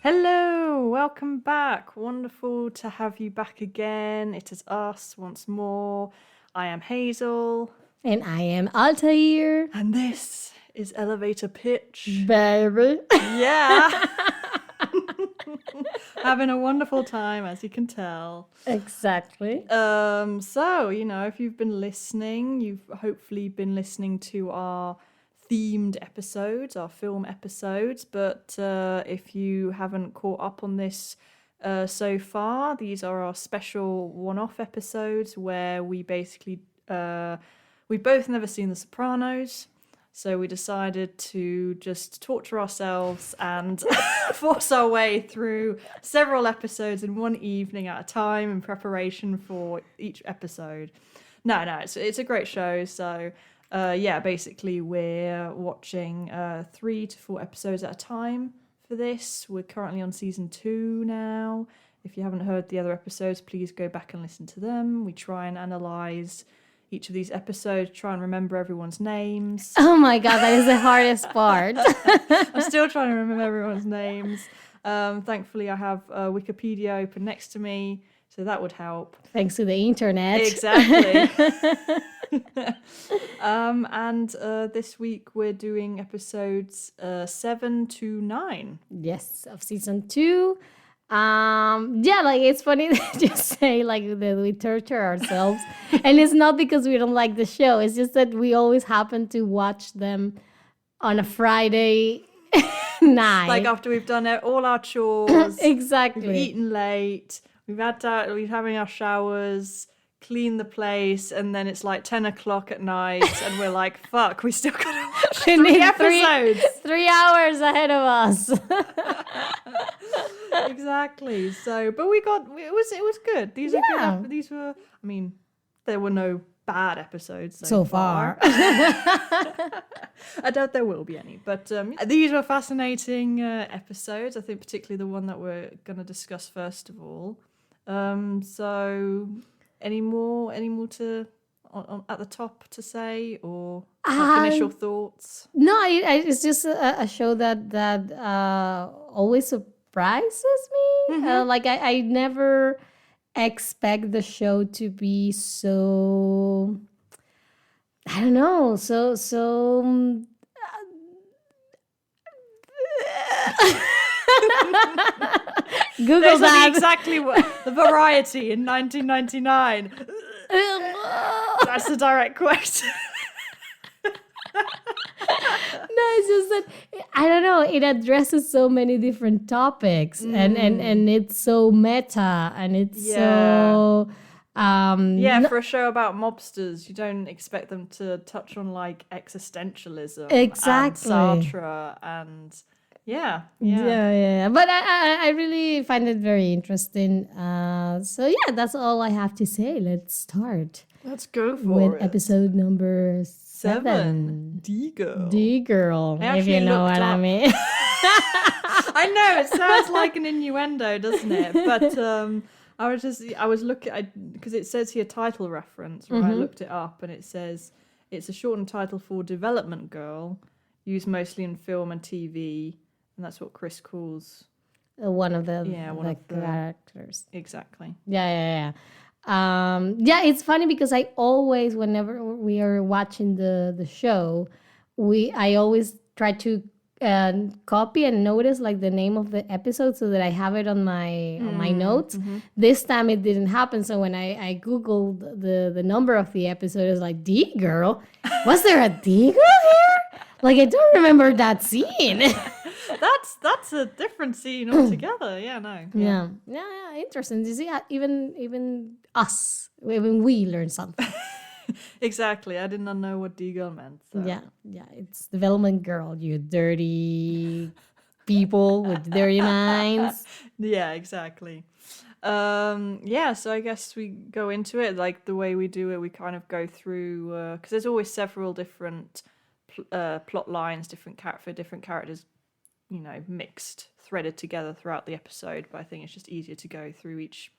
Hello, welcome back. Wonderful to have you back again. It is us once more. I am Hazel. And I am Altair. And this is Elevator Pitch. Baby. Yeah. Having a wonderful time, as you can tell. Exactly. So, if you've been listening, you've hopefully been listening to our themed episodes, our film episodes, but if you haven't caught up on this so far, these are our special one-off episodes where we basically we both never seen The Sopranos, so we decided to just torture ourselves and force our way through several episodes in one evening at a time in preparation for each episode. No, it's a great show, so basically we're watching 3 to 4 episodes at a time for this. We're currently on season 2 now. If you haven't heard the other episodes, please go back and listen to them. We try and analyze each of these episodes, try and remember everyone's names. Oh my God, that is the hardest part. I'm still trying to remember everyone's names. Thankfully, I have Wikipedia open next to me, so that would help. Thanks to the internet. Exactly. And this week we're doing episodes 7 to 9. Yes, of season 2. It's funny that you say that we torture ourselves. And it's not because we don't like the show. It's just that we always happen to watch them on a Friday night. Like after we've done all our chores. Exactly. We've eaten late. We're having our showers, clean the place, and then it's like 10 o'clock at night, and we're like, fuck, we still gotta watch 3 episodes. 3 hours ahead of us. Exactly. So, but it was good. These are good. These were, I mean, there were no bad episodes so far. I doubt there will be any, but these were fascinating episodes. I think particularly the one that we're going to discuss first of all. So any more to at the top to say, or initial thoughts? No, it's just a show that always surprises me. Mm-hmm. I never expect the show to be so, I don't know, so Google There's that. Exactly what the variety in 1999. That's the direct quote. No, it's just that I don't know. It addresses so many different topics, and it's so meta, and it's so. For a show about mobsters, you don't expect them to touch on like existentialism, exactly, and Sartre, and yeah. But I really find it very interesting. So yeah, that's all I have to say. Let's start. Let's go for with it. Episode number 7. D-girl. D-girl, if you know what I mean. I know, it sounds like an innuendo, doesn't it? But I was looking, because it says here title reference, right? I looked it up and it says it's a shortened title for development girl, used mostly in film and TV, and that's what Chris calls one of the characters. Exactly. Yeah. It's funny because I always, whenever we are watching the show, I always try to copy and notice like the name of the episode so that I have it on my notes. This time it didn't happen, so when I googled the number of the episode, it was like D-girl. Was there a D-girl here? Like I don't remember that scene. That's a different scene altogether. Yeah. Interesting. You see, even us, even we learn something. Exactly. I did not know what D-girl meant. So. Yeah. It's development girl. You dirty people with dirty minds. Yeah, exactly. So I guess we go into it like the way we do it. We kind of go through because there's always several different plot lines, different characters, mixed, threaded together throughout the episode. But I think it's just easier to go through each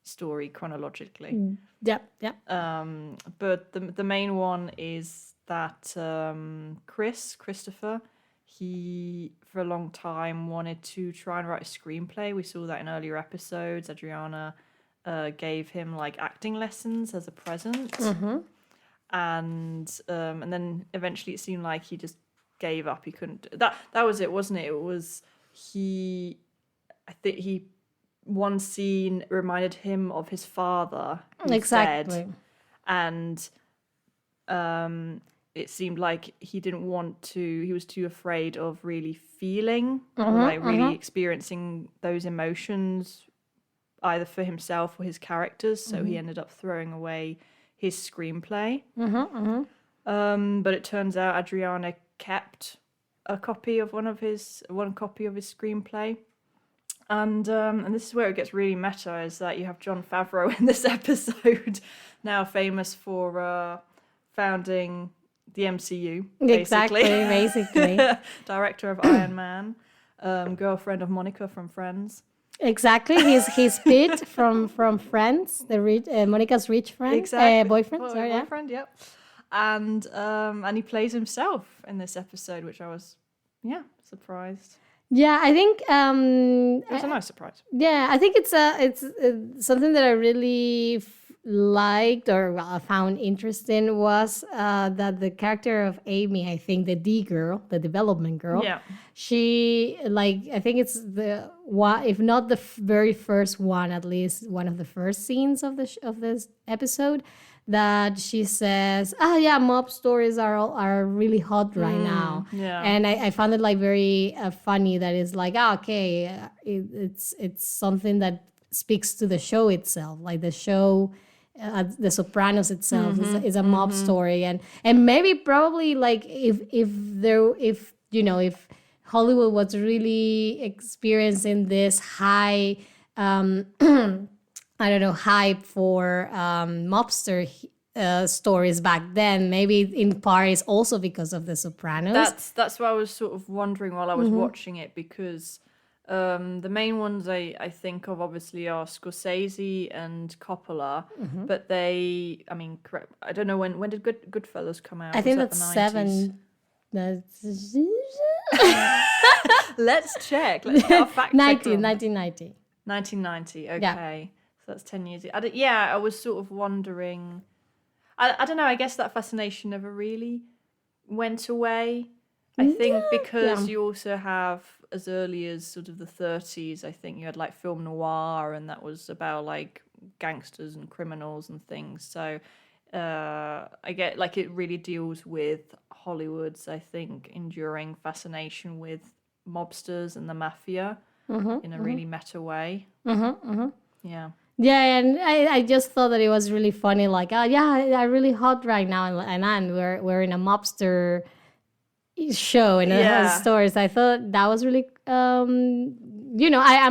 story chronologically. Yeah. But the main one is that Christopher, he, for a long time, wanted to try and write a screenplay. We saw that in earlier episodes. Adriana gave him like acting lessons as a present, and then eventually it seemed like he just gave up. He couldn't. That was it, wasn't it? It was he. I think he. One scene reminded him of his father, who's Exactly. dead, and it seemed like he didn't want to. He was too afraid of really feeling, or like really experiencing those emotions, either for himself or his characters. So he ended up throwing away his screenplay. But it turns out Adriana kept one copy of his screenplay. And this is where it gets really meta, is that you have Jon Favreau in this episode, now famous for founding the MCU, basically. Basically. Director of Iron Man, girlfriend of Monica from Friends. Exactly. He's Pete from Friends, the rich, Monica's rich friend, boyfriend. Sorry, boyfriend, yep. And he plays himself in this episode, which I was, surprised. Yeah, I think It was a nice surprise. Yeah, I think it's something that I really liked, or I found interesting, was that the character of Amy, I think the D girl, the development girl, she, like, I think it's the one, if not the very first one, at least one of the first scenes of of this episode, that she says, "Oh yeah, mob stories are really hot right now." Yeah. And I found it like very funny that it's like, it's something that speaks to the show itself, like the show. The Sopranos itself is a mob story, and maybe probably like if Hollywood was really experiencing this high I don't know, hype for mobster stories back then. Maybe in part is also because of The Sopranos. That's what I was sort of wondering while I was watching it, because the main ones I think of obviously are Scorsese and Coppola, but correct. I don't know when did Goodfellas come out? I think Was that that's the 90s? 7. Let's check. Let's get our fact check 1990. 1990. Okay. So that's 10 years. I was sort of wondering. I don't know. I guess that fascination never really went away. I think because you also have, as early as sort of the 30s, I think you had like film noir, and that was about like gangsters and criminals and things. So I get like it really deals with Hollywood's, I think, enduring fascination with mobsters and the mafia in a really meta way. Yeah. Yeah, and I just thought that it was really funny. Like, I really hot right now, and we're in a mobster show and stories. I thought that was really, I'm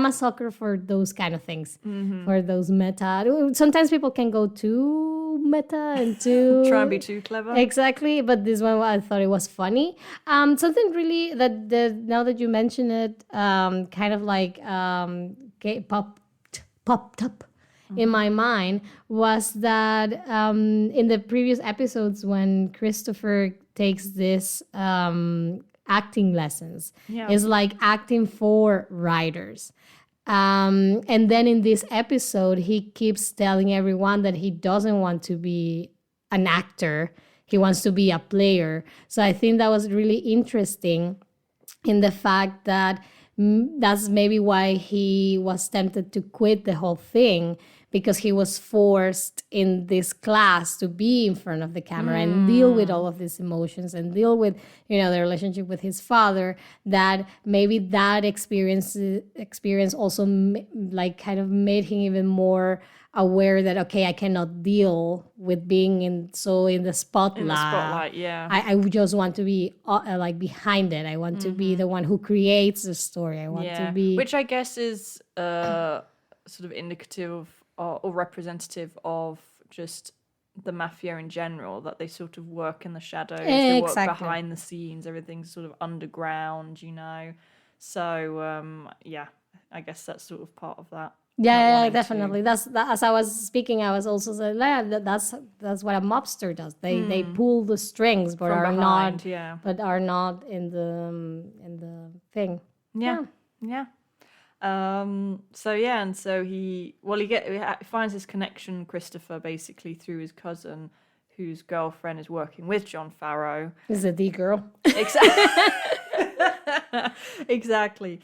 a sucker for those kind of things, for those meta. Sometimes people can go too meta and too try and be too clever. Exactly, but this one I thought it was funny. Something really that now that you mention it, kind of like popped up in my mind was that in the previous episodes when Christopher takes this acting lessons, it's like acting for writers. And then in this episode, he keeps telling everyone that he doesn't want to be an actor. He wants to be a player. So I think that was really interesting in the fact that that's maybe why he was tempted to quit the whole thing, because he was forced in this class to be in front of the camera and deal with all of these emotions and deal with, the relationship with his father, that maybe that experience also like kind of made him even more aware that, okay, I cannot deal with being in the spotlight. In the spotlight, yeah. I would just want to be like behind it. I want to be the one who creates the story. I want to be... Which I guess is sort of indicative or representative of just the mafia in general, that they sort of work in the shadows, they work behind the scenes, everything's sort of underground, So, I guess that's sort of part of that. Yeah, definitely. As I was speaking, I was also saying, yeah, that's what a mobster does. They pull the strings, but From are behind, not, yeah. but are not in the thing. Yeah. So yeah, and so he finds his connection, Christopher, basically through his cousin, whose girlfriend is working with John Farrow. Is it the girl? Exactly.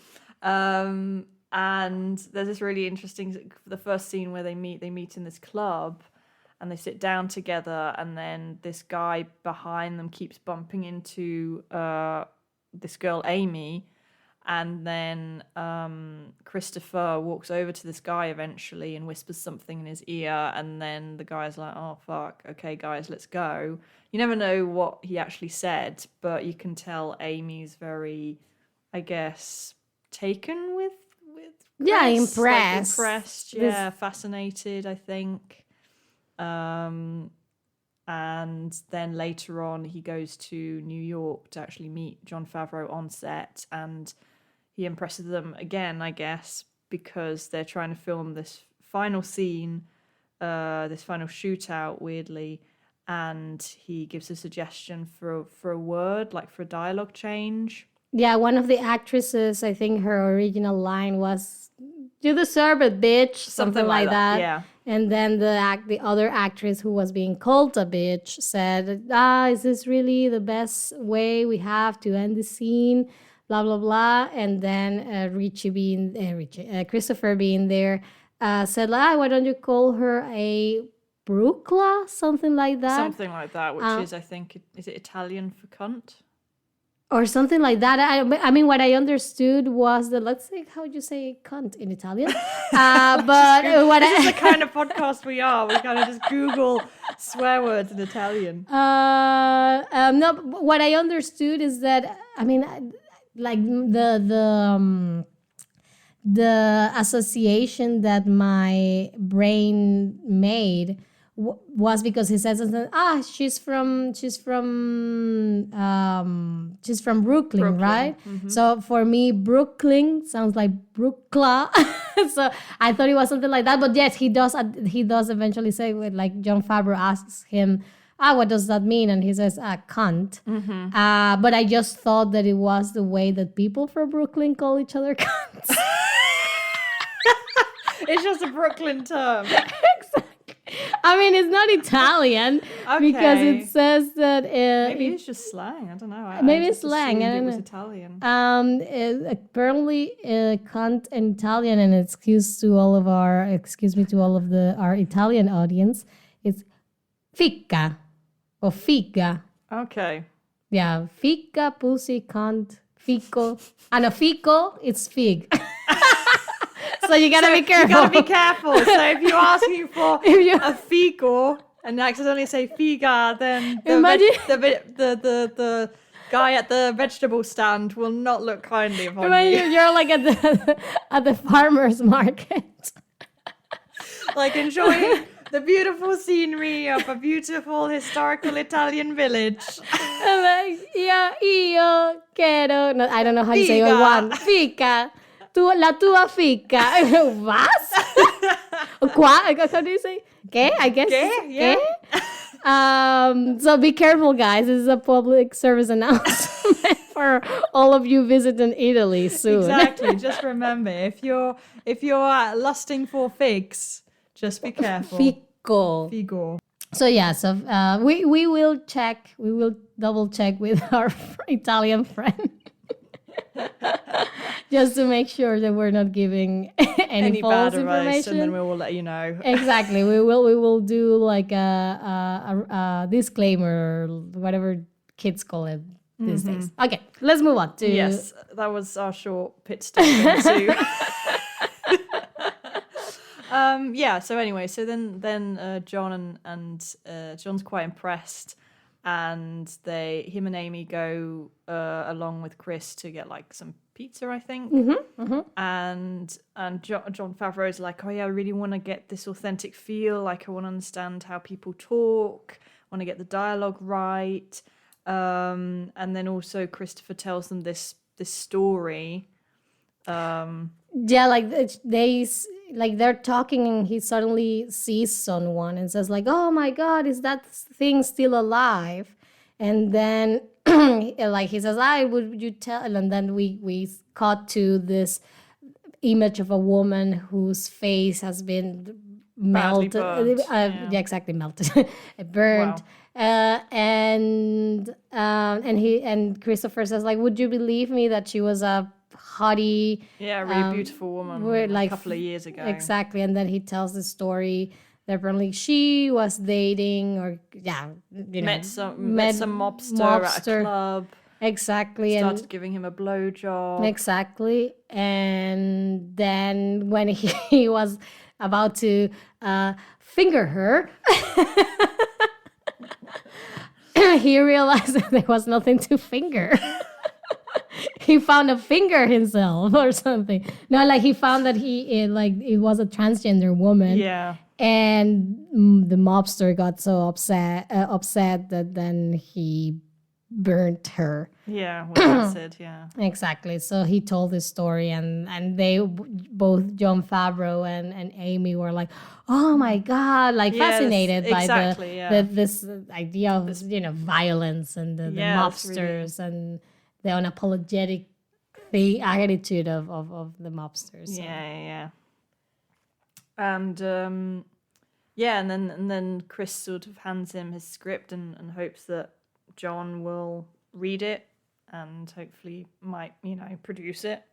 And there's this really interesting, the first scene where they meet in this club and they sit down together, and then this guy behind them keeps bumping into this girl, Amy, and then Christopher walks over to this guy eventually and whispers something in his ear, and then the guy's like, oh fuck, okay guys, let's go. You never know what he actually said, but you can tell Amy's very, I guess, taken with Yeah, Chris, impressed. like impressed, yeah, fascinated, I think. And then later on he goes to New York to actually meet Jon Favreau on set, and he impresses them again, I guess, because they're trying to film this final scene, this final shootout, weirdly, and he gives a suggestion for a word, like for a dialogue change. Yeah, one of the actresses, I think her original line was, "You deserve it, bitch," something like that. Yeah. And then the other actress who was being called a bitch said, is this really the best way we have to end the scene? Blah, blah, blah. And then Christopher being there, said, why don't you call her a Brookla? Something like that. Something like that, which is, I think, is it Italian for cunt? Or something like that. I mean, what I understood was that, let's say, how would you say cunt in Italian? But this is the kind of podcast we are. We kind of just Google swear words in Italian. No, what I understood is that, I mean, like the association that my brain made was because he said something. She's from Brooklyn, right? Mm-hmm. So for me, Brooklyn sounds like Brookla. So I thought it was something like that. But yes, he does eventually say, like, Jon Favreau asks him, what does that mean? And he says, cunt. Mm-hmm. But I just thought that it was the way that people from Brooklyn call each other cunts. It's just a Brooklyn term. Exactly. I mean, it's not Italian because it says that maybe it's just slang. I don't know. Maybe it's slang. It was Italian. Apparently, cunt in Italian, and excuse me to all of our Italian audience, it's ficca or figa. Okay. Yeah, fica, pussy, cunt, fico, and a fico, it's fig. So you gotta be careful. You gotta be careful. So if you're asking for a figo and accidentally say figa, then the guy at the vegetable stand will not look kindly upon you. You're like at the farmer's market, like enjoying the beautiful scenery of a beautiful historical Italian village. And like, io quiero. No, I don't know how to say it. One fica. La tua fica. Was? How do you say? ¿Qué? I guess. ¿Qué? Yeah. So be careful, guys. This is a public service announcement for all of you visiting Italy soon. Exactly. Just remember, if you're lusting for figs, just be careful. Figo. So yeah. So we will check. We will double check with our Italian friend. Just to make sure that we're not giving any false bad information, advice, and then we will let you know. Exactly, we will do like a disclaimer, whatever kids call it these days. Okay, let's move on to. Yes, that was our short pit stop into. Yeah. So anyway, then John and John's quite impressed. And him and Amy go along with Chris to get like some pizza, I think. Mm-hmm, mm-hmm. And Jon Favreau's like, oh yeah, I really want to get this authentic feel. Like I want to understand how people talk. I want to get the dialogue right. And then also Christopher tells them this story. Yeah, like like they're talking and he suddenly sees someone and says like, oh my god, is that thing still alive? And then like he says, I would you tell, and then we cut to this image of a woman whose face has been Badly melted, burnt. yeah, exactly, melted, burned. Wow. And Christopher says like, would you believe me that she was a hottie, Yeah, a really beautiful woman a couple of years ago. exactly. And then he tells the story that apparently she was dating, or met some mobster at a club. Exactly. Started giving him a blowjob. Exactly. And then when he was about to finger her, he realized that there was nothing to finger. He found a finger himself or something. No, like he found that it was a transgender woman. Yeah. And the mobster got so upset that then he burnt her. Yeah, with acid, yeah. Exactly. So he told this story, and they both, Jon Favreau and Amy, were like, oh my god, like fascinated by this idea of violence and the mobsters and the unapologetic attitude of the mobsters. So. Yeah. And and then Chris sort of hands him his script and hopes that John will read it and hopefully might, produce it.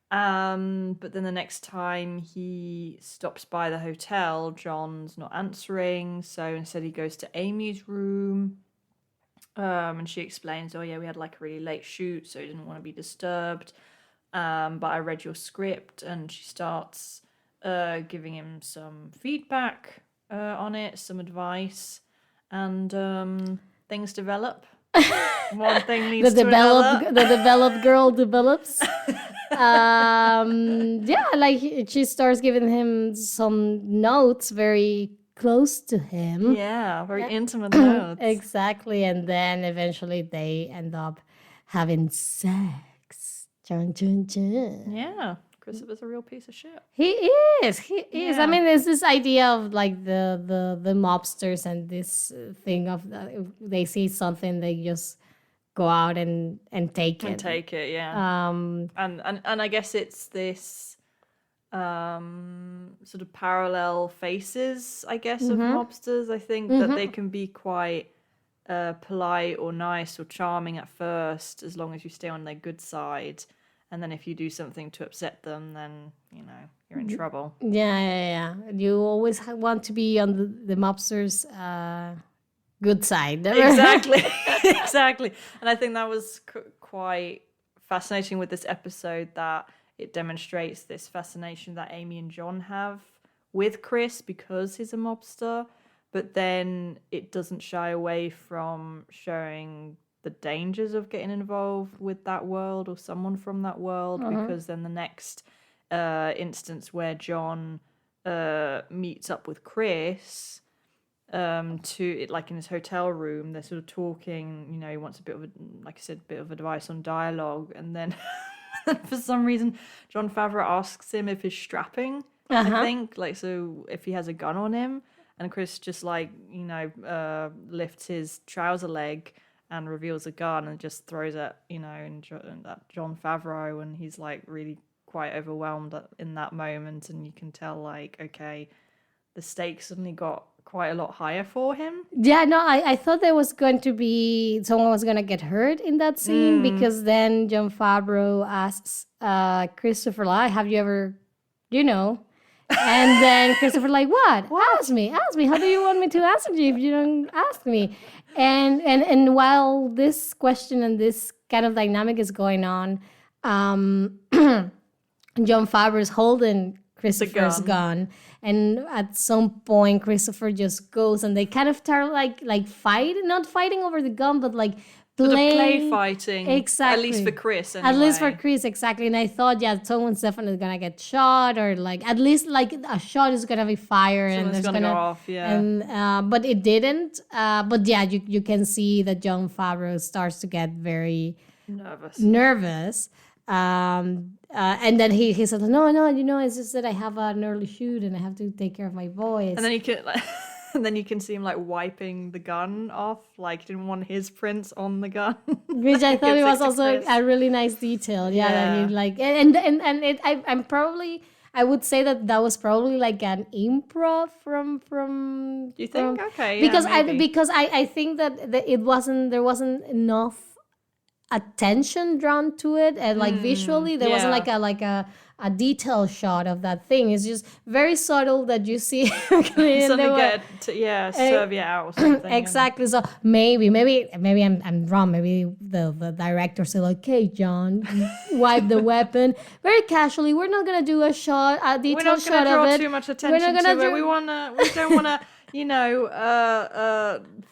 But then the next time he stops by the hotel, John's not answering. So instead he goes to Amy's room. And she explains, oh yeah, we had like a really late shoot, so he didn't want to be disturbed. But I read your script, and she starts giving him some feedback on it, some advice, and things develop. One thing leads to another. The developed girl develops. Like she starts giving him some notes very close to him. Yeah, very intimate notes. Exactly. And then eventually they end up having sex. Chun, chun, chun. Yeah. Christopher's a real piece of shit. He is. Yeah. I mean, there's this idea of like the mobsters and this thing of they see something, they just go out and take it. And take it, yeah. And I guess it's this sort of parallel faces, I guess, of mobsters. I think that they can be quite polite or nice or charming at first, as long as you stay on their good side. And then if you do something to upset them, then, you're in trouble. Yeah. You always want to be on the mobster's good side. Exactly. Exactly. And I think that was quite fascinating with this episode, that it demonstrates this fascination that Amy and John have with Chris because he's a mobster. But then it doesn't shy away from showing the dangers of getting involved with that world or someone from that world, because then the next instance where John meets up with Chris like in his hotel room, they're sort of talking, he wants a bit of like I said, bit of advice on dialogue, and then for some reason Jon Favreau asks him if he's strapping, I think, like, so if he has a gun on him, and Chris just like lifts his trouser leg and reveals a gun and just throws it, at Jon Favreau, and he's like really quite overwhelmed in that moment, and you can tell like, okay, the stakes suddenly got quite a lot higher for him. Yeah, no, I thought there was going to be someone was going to get hurt in that scene, because then Jon Favreau asks Christopher, like, have you ever, and then Christopher like, what? Ask me. How do you want me to answer you if you don't ask me? And while this question and this kind of dynamic is going on, Jon Favreau is holding Christopher's gun, and at some point Christopher just goes and they kind of start like not fighting over the gun, but like play fighting. Exactly. At least for Chris, anyway. At least for Chris, exactly. And I thought, someone's definitely gonna get shot, or like at least like a shot is gonna be fired, and there's gonna go off, yeah. And but it didn't. But yeah, you can see that Jon Favreau starts to get very nervous. And then he said, no, it's just that I have an early shoot and I have to take care of my boys. And then you can and then you can see him like wiping the gun off, like he didn't want his prints on the gun. Which I thought it was also Chris. a really nice detail. Yeah, that he like and it, I'm probably I would say that was probably like an improv from. You think? Okay, yeah, because I think that there wasn't enough attention drawn to it, and like visually there wasn't like a detail shot of that thing. It's just very subtle that you see Something serve you out or something. Exactly. So maybe I'm wrong. Maybe the director said like, "Okay, John, wipe the weapon very casually. We're not gonna do a detailed shot of it. We're not gonna draw too much attention to it. We don't wanna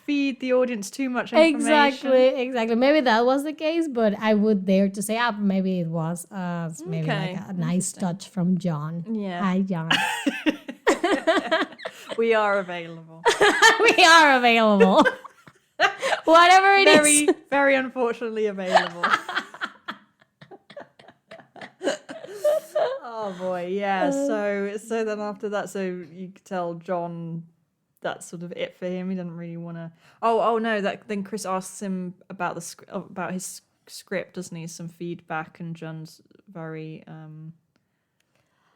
feed the audience too much information." Exactly. Maybe that was the case, but I would dare to say, maybe it was maybe like a nice touch from John. Yeah. Hi, John. We are available. We are available. Whatever it is. Very, very unfortunately available. Oh boy, yeah. So then after that, so you could tell John that's sort of it for him. He doesn't really want to. Oh no! Then Chris asks him about his script, doesn't he? Some feedback, and John's very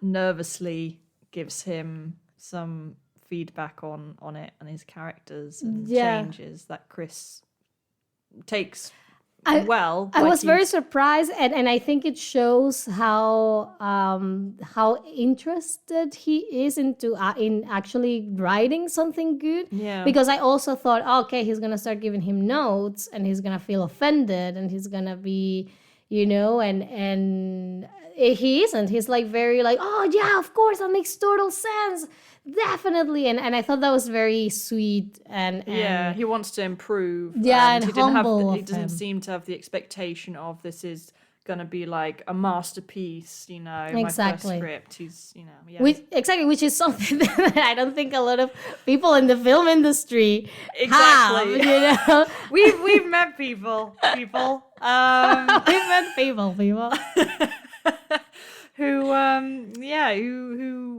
nervously gives him some feedback on it and his characters and changes that Chris takes. I was very surprised, and I think it shows how interested he is in actually writing something good. Yeah. Because I also thought, okay, he's gonna start giving him notes, and he's gonna feel offended, and he's gonna be, and he isn't. He's like very like, oh yeah, of course, that makes total sense. Definitely, and I thought that was very sweet and he wants to improve. Yeah, and he humble. He doesn't seem to have the expectation of this is gonna be like a masterpiece. Exactly. My first script. He's which is something that I don't think a lot of people in the film industry have. We've met people. We've met people. Who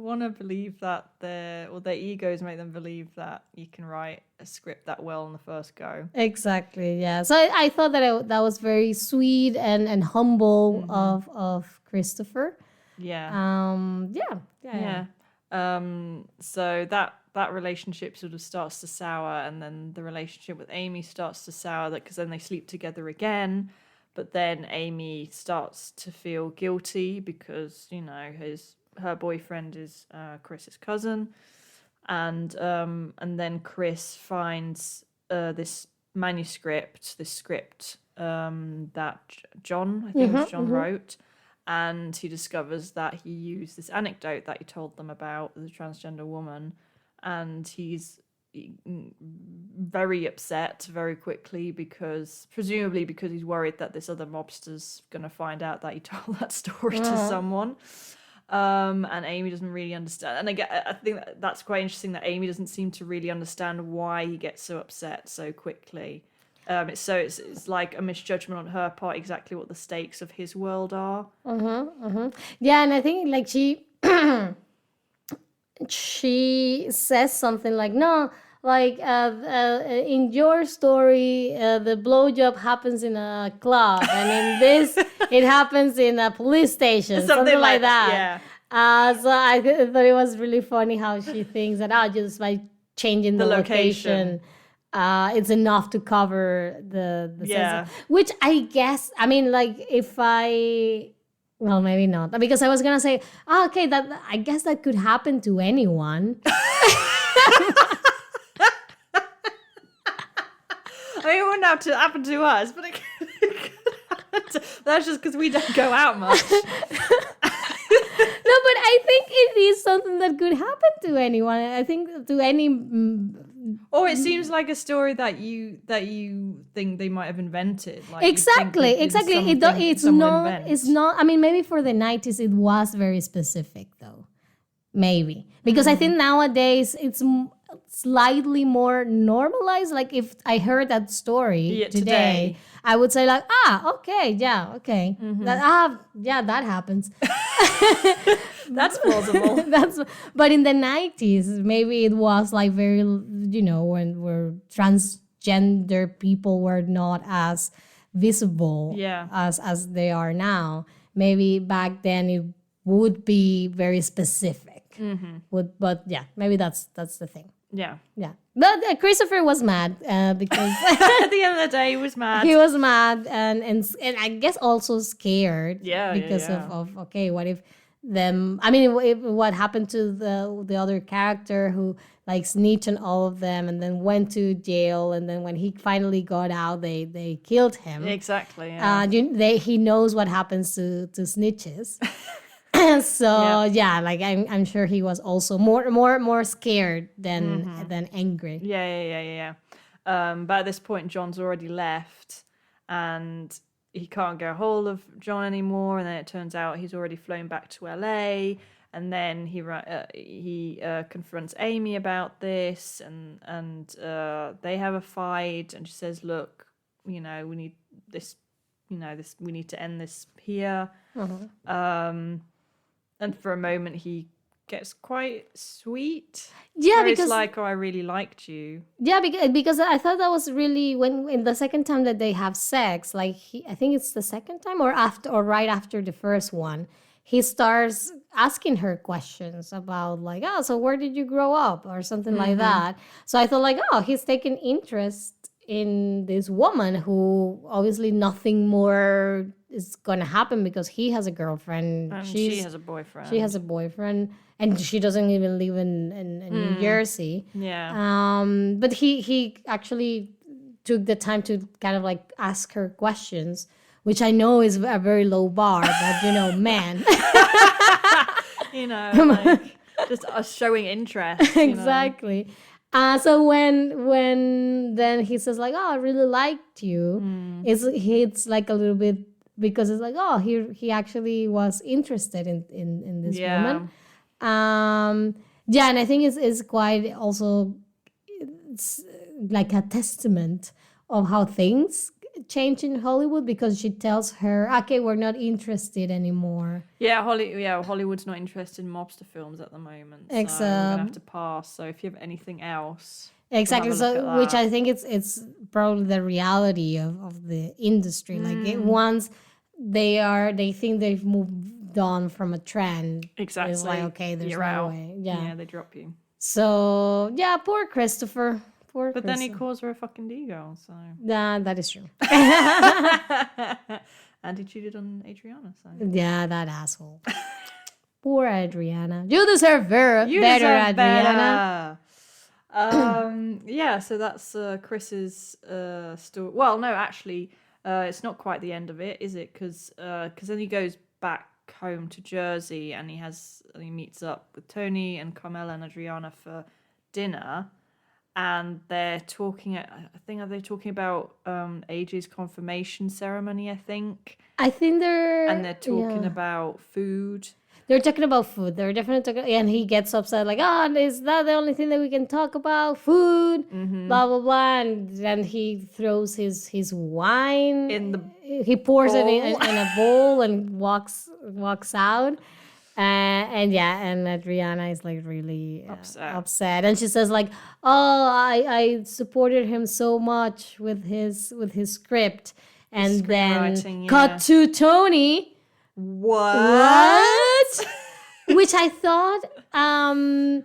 want to believe that their egos make them believe that you can write a script that well on the first go. Exactly, yeah. So I thought that that was very sweet and humble of Christopher. Yeah. So that relationship sort of starts to sour, and then the relationship with Amy starts to sour, because then they sleep together again. But then Amy starts to feel guilty because, her boyfriend is Chris's cousin. And then Chris finds this script that John, I think it was John, wrote. And he discovers that he used this anecdote that he told them about the transgender woman. And he's very upset very quickly, presumably because he's worried that this other mobster's going to find out that he told that story to someone. And Amy doesn't really understand. And I think that's quite interesting that Amy doesn't seem to really understand why he gets so upset so quickly. It's like a misjudgment on her part, exactly what the stakes of his world are. Yeah, and I think like she says something like, no, like in your story, the blowjob happens in a club, and in this, it happens in a police station, something like that. Yeah. So I thought it was really funny how she thinks that just by changing the location, it's enough to cover the sense. Which I guess, I mean, like well, maybe not, because I was gonna say, okay, that I guess that could happen to anyone. I mean, it wouldn't have to happen to us, but it could happen to, that's just because we don't go out much. No, but I think it is something that could happen to anyone. I think to any. Or it seems like a story that you think they might have invented. Like exactly. It's not. I mean, maybe for the 90s it was very specific, though. Maybe because I think nowadays it's slightly more normalized. Like if I heard that story Yeah, today, I would say like, okay, yeah, okay. That happens. That's plausible. That's but in the 90s, maybe it was like very, when where transgender people were not as visible Yeah. as they are now. Maybe back then it would be very specific. But yeah, maybe that's the thing. Yeah. Yeah, but Christopher was mad because At the end of the day, he was mad. he was mad and I guess also scared. Yeah, Because yeah. of okay, what if them? I mean, what happened to the other character who like snitched on all of them and then went to jail, and then when he finally got out, they killed him. Exactly. Yeah. He knows what happens to snitches. So like I'm sure he was also more scared than angry. Yeah. But at this point, John's already left, and he can't get a hold of John anymore. And then it turns out he's already flown back to LA. And then he confronts Amy about this, and they have a fight. And she says, "Look, we need this. We need to end this here." And for a moment, he gets quite sweet. Yeah, because because like, "Oh, I really liked you." yeah, because I thought that was really when in the second time that they have sex, like I think it's the second time or right after the first one, he starts asking her questions about like, so where did you grow up or something like that. So I thought like, he's taking interest in this woman who obviously nothing more is gonna happen because he has a girlfriend. And she has a boyfriend. She has a boyfriend, and she doesn't even live in New Jersey. Yeah. But he actually took the time to kind of like ask her questions, which I know is a very low bar, but man. Like just us showing interest. Exactly. So when then he says like, I really liked you, it's like a little bit because it's like, he actually was interested in this woman. And I think it's quite also it's like a testament of how things change in Hollywood, because she tells her, okay, we're not interested anymore. Yeah, Hollywood's not interested in mobster films at the moment. So I'm gonna have to pass. So if you have anything else, exactly. So which I think it's probably the reality of the industry. Like once they think they've moved on from a trend. Exactly. It's like, okay, there's You're no out. way. Yeah, they drop you. So yeah, poor Christopher. But then he calls her a fucking D-girl, so. Nah, that is true. And he cheated on Adriana, so. Yeah, that asshole. Poor Adriana. You deserve better, Adriana. Yeah, so that's Chris's story. Well, no, actually, it's not quite the end of it, is it? Because then he goes back home to Jersey and he meets up with Tony and Carmela and Adriana for dinner. And they're talking, are they talking about AJ's confirmation ceremony, I think? I think they're talking about food. They're talking about food. They're definitely talking, and he gets upset like, is that the only thing that we can talk about? Food, blah, blah, blah. And then he throws his wine. He pours it in a bowl and walks out. And Adriana is like really upset, and she says like, I supported him so much with his script, and then cut to Tony. What? Which I thought, and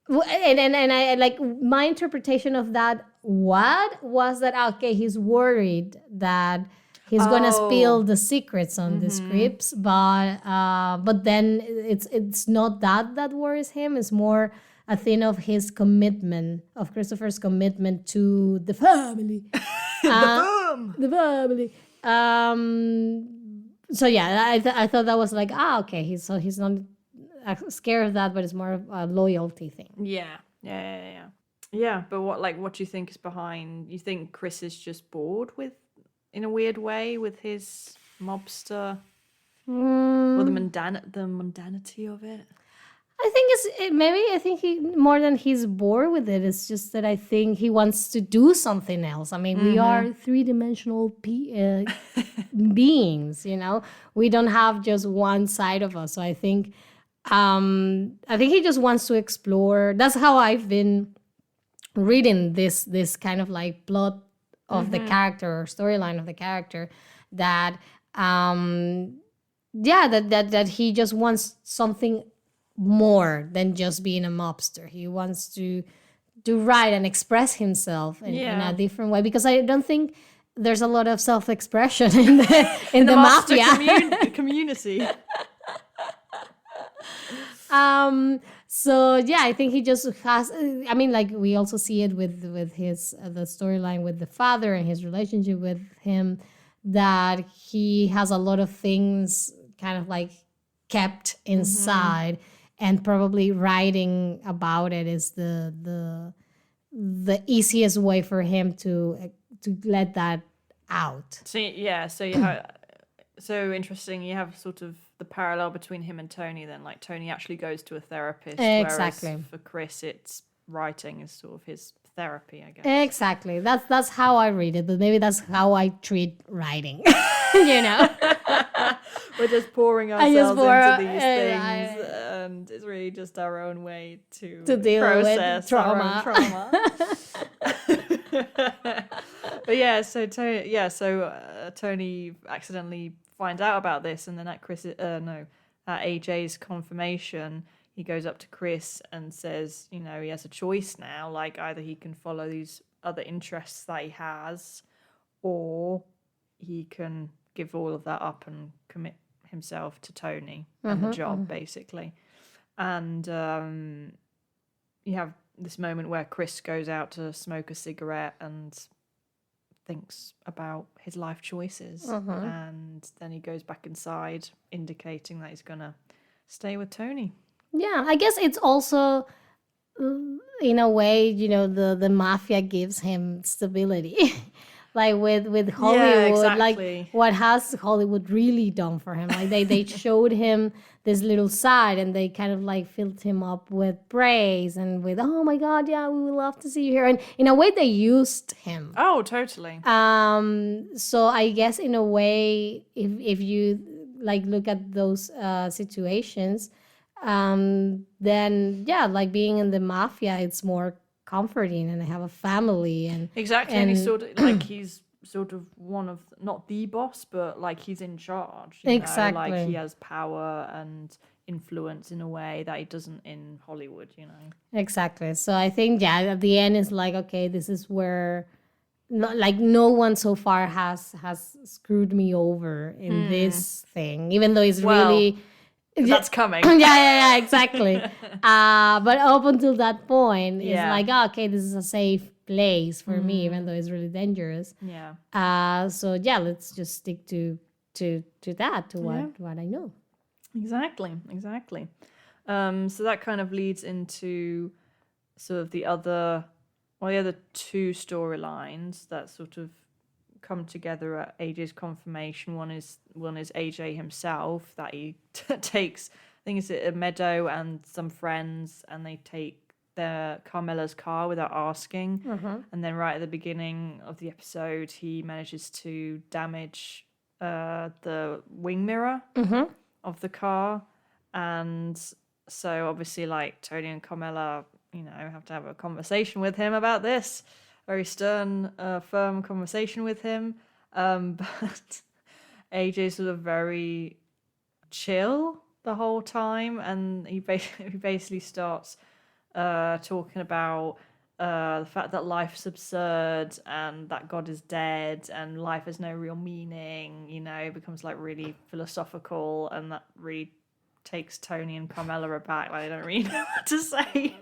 I like my interpretation of that. What was that? Okay, he's worried that he's gonna spill the secrets on the scripts, but then it's not that worries him. It's more a thing of his commitment, of Christopher's commitment to the family, the family. So yeah, I thought that was like, okay, he's not scared of that, but it's more of a loyalty thing. Yeah. But what do you think is behind? You think Chris is just bored in a weird way with his mobster, or the mundanity of it? I think maybe I think he more than he's bored with it. It's just that I think he wants to do something else. I mean, we are 3-dimensional beings. We don't have just one side of us. So I think he just wants to explore. That's how I've been reading this kind of like plot of the character or storyline of the character, that that he just wants something more than just being a mobster. He wants to write and express himself in a different way, because I don't think there's a lot of self-expression in the mobster mafia community. So yeah, I think he just has. I mean, like we also see it with his the storyline with the father and his relationship with him, that he has a lot of things kind of like kept inside, and probably writing about it is the easiest way for him to let that out. So yeah, so you have so interesting. You have sort of the parallel between him and Tony. Then, like Tony actually goes to a therapist, Exactly. whereas for Chris, it's writing is sort of his therapy, I guess. Exactly. That's how I read it, but maybe that's how I treat writing. We're just pouring ourselves into these things, and it's really just our own way to deal process with trauma. our own trauma. But yeah, so Tony accidentally finds out about this, and then at AJ's confirmation, he goes up to Chris and says, he has a choice now. Like, either he can follow these other interests that he has, or he can give all of that up and commit himself to Tony and the job, basically. And you have this moment where Chris goes out to smoke a cigarette and thinks about his life choices, and then he goes back inside, indicating that he's gonna stay with Tony. Yeah, I guess it's also, in a way, the mafia gives him stability. Like with Hollywood, exactly. Like what has Hollywood really done for him? Like they showed him this little side, and they kind of like filled him up with praise and with, oh my God, yeah, we would love to see you here. And in a way, they used him. Oh, totally. So I guess in a way, if you like look at those situations, then yeah, like being in the mafia, it's more comforting, and I have a family, and exactly, and he's sort of one of, not the boss, but like he's in charge. Exactly, like he has power and influence in a way that he doesn't in Hollywood. Exactly. So I think at the end it's like, okay, this is where, like, no one so far has screwed me over in this thing, even though it's really. That's coming. yeah, exactly. But up until that point, it's like, okay, this is a safe place for me, even though it's really dangerous. Yeah. So yeah, let's just stick to that, to what I know. Exactly. So that kind of leads into sort of the other two storylines that sort of come together at AJ's confirmation. One is AJ himself, that he takes, I think it's a Meadow and some friends, and they take Carmela's car without asking. And then right at the beginning of the episode, he manages to damage the wing mirror of the car. And so obviously, like, Tony and Carmela, have to have a conversation with him about this. Very stern, firm conversation with him. But AJ's sort of very chill the whole time, and he basically starts talking about the fact that life's absurd and that God is dead and life has no real meaning. It becomes like really philosophical, and that really takes Tony and Carmela aback. Like, they don't really know what to say.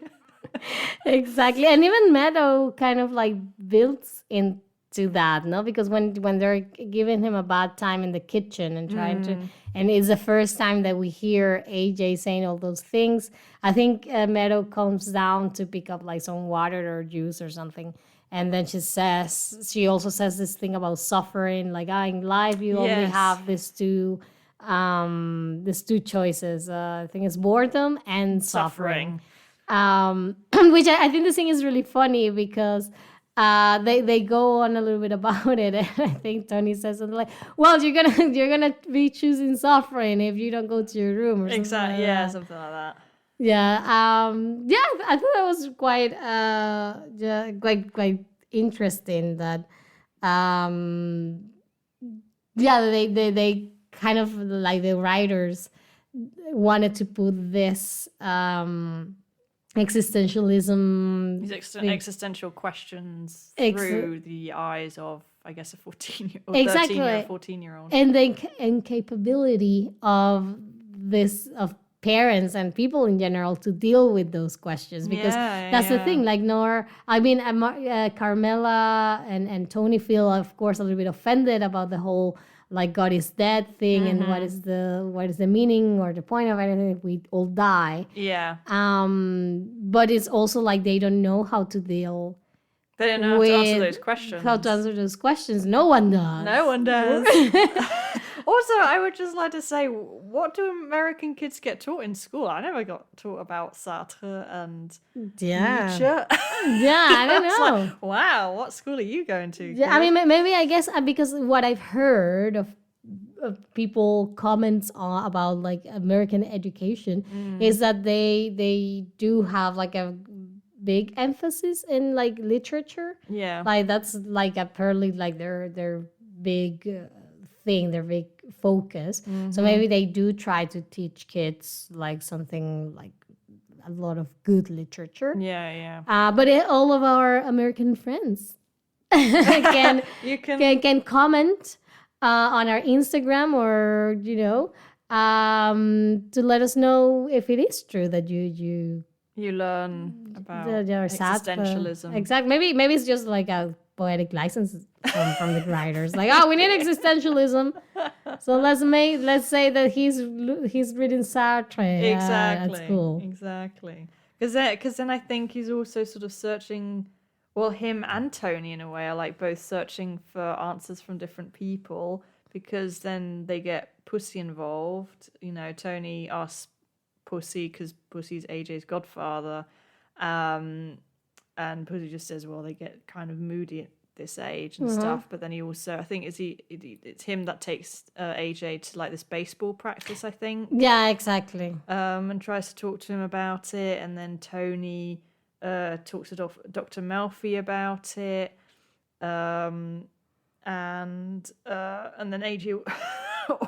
Exactly. And even Meadow kind of like builds into that, no? Because when they're giving him a bad time in the kitchen and trying to, and it's the first time that we hear AJ saying all those things, I think Meadow comes down to pick up like some water or juice or something. And then she also says this thing about suffering, like, in life you only have these two there's two choices. I think it's boredom and suffering. Which I think this thing is really funny because they go on a little bit about it, and I think Tony says something like, "Well, you're gonna be choosing suffering if you don't go to your room." Or Exactly. Yeah, something like that. Yeah. I thought that was quite interesting. That they kind of like the writers wanted to put this existentialism, These existential questions through the eyes of, I guess, a 14-year-old, exactly, 14-year-old, and the incapability of parents and people in general to deal with those questions, because that's the thing. Like Carmela and Tony feel, of course, a little bit offended about the whole like God is dead thing, and what is the meaning or the point of anything if we all die. Yeah. But it's also like they don't know how to deal. They don't know how to answer those questions. How to answer those questions? No one does. No one does. Also, I would just like to say, what do American kids get taught in school? I never got taught about Sartre and Nietzsche. Yeah, I don't know. Like, wow, what school are you going to? Yeah, I mean, maybe I guess because what I've heard of people comments about like American education is that they do have like a big emphasis in like literature. Yeah, like that's like apparently like their big thing, their big focus. So maybe they do try to teach kids like something like a lot of good literature. Yeah. But all of our American friends can comment on our Instagram, or to let us know if it is true that you learn about existentialism. Exactly. Maybe it's just like a poetic license from the writers. Like, oh, we need existentialism, so let's say that he's reading Sartre. Exactly. That's cool. Exactly. Because then I think he's also sort of searching. Well, him and Tony in a way are like both searching for answers from different people, because then they get Pussy involved. Tony asks Pussy because Pussy's AJ's godfather, and Pussy just says, well, they get kind of moody at this age and stuff. But then he also, I think, it's him that takes AJ to like this baseball practice, I think. Yeah, exactly. And tries to talk to him about it, and then Tony talks to Dr. Melfi about it, and then AJ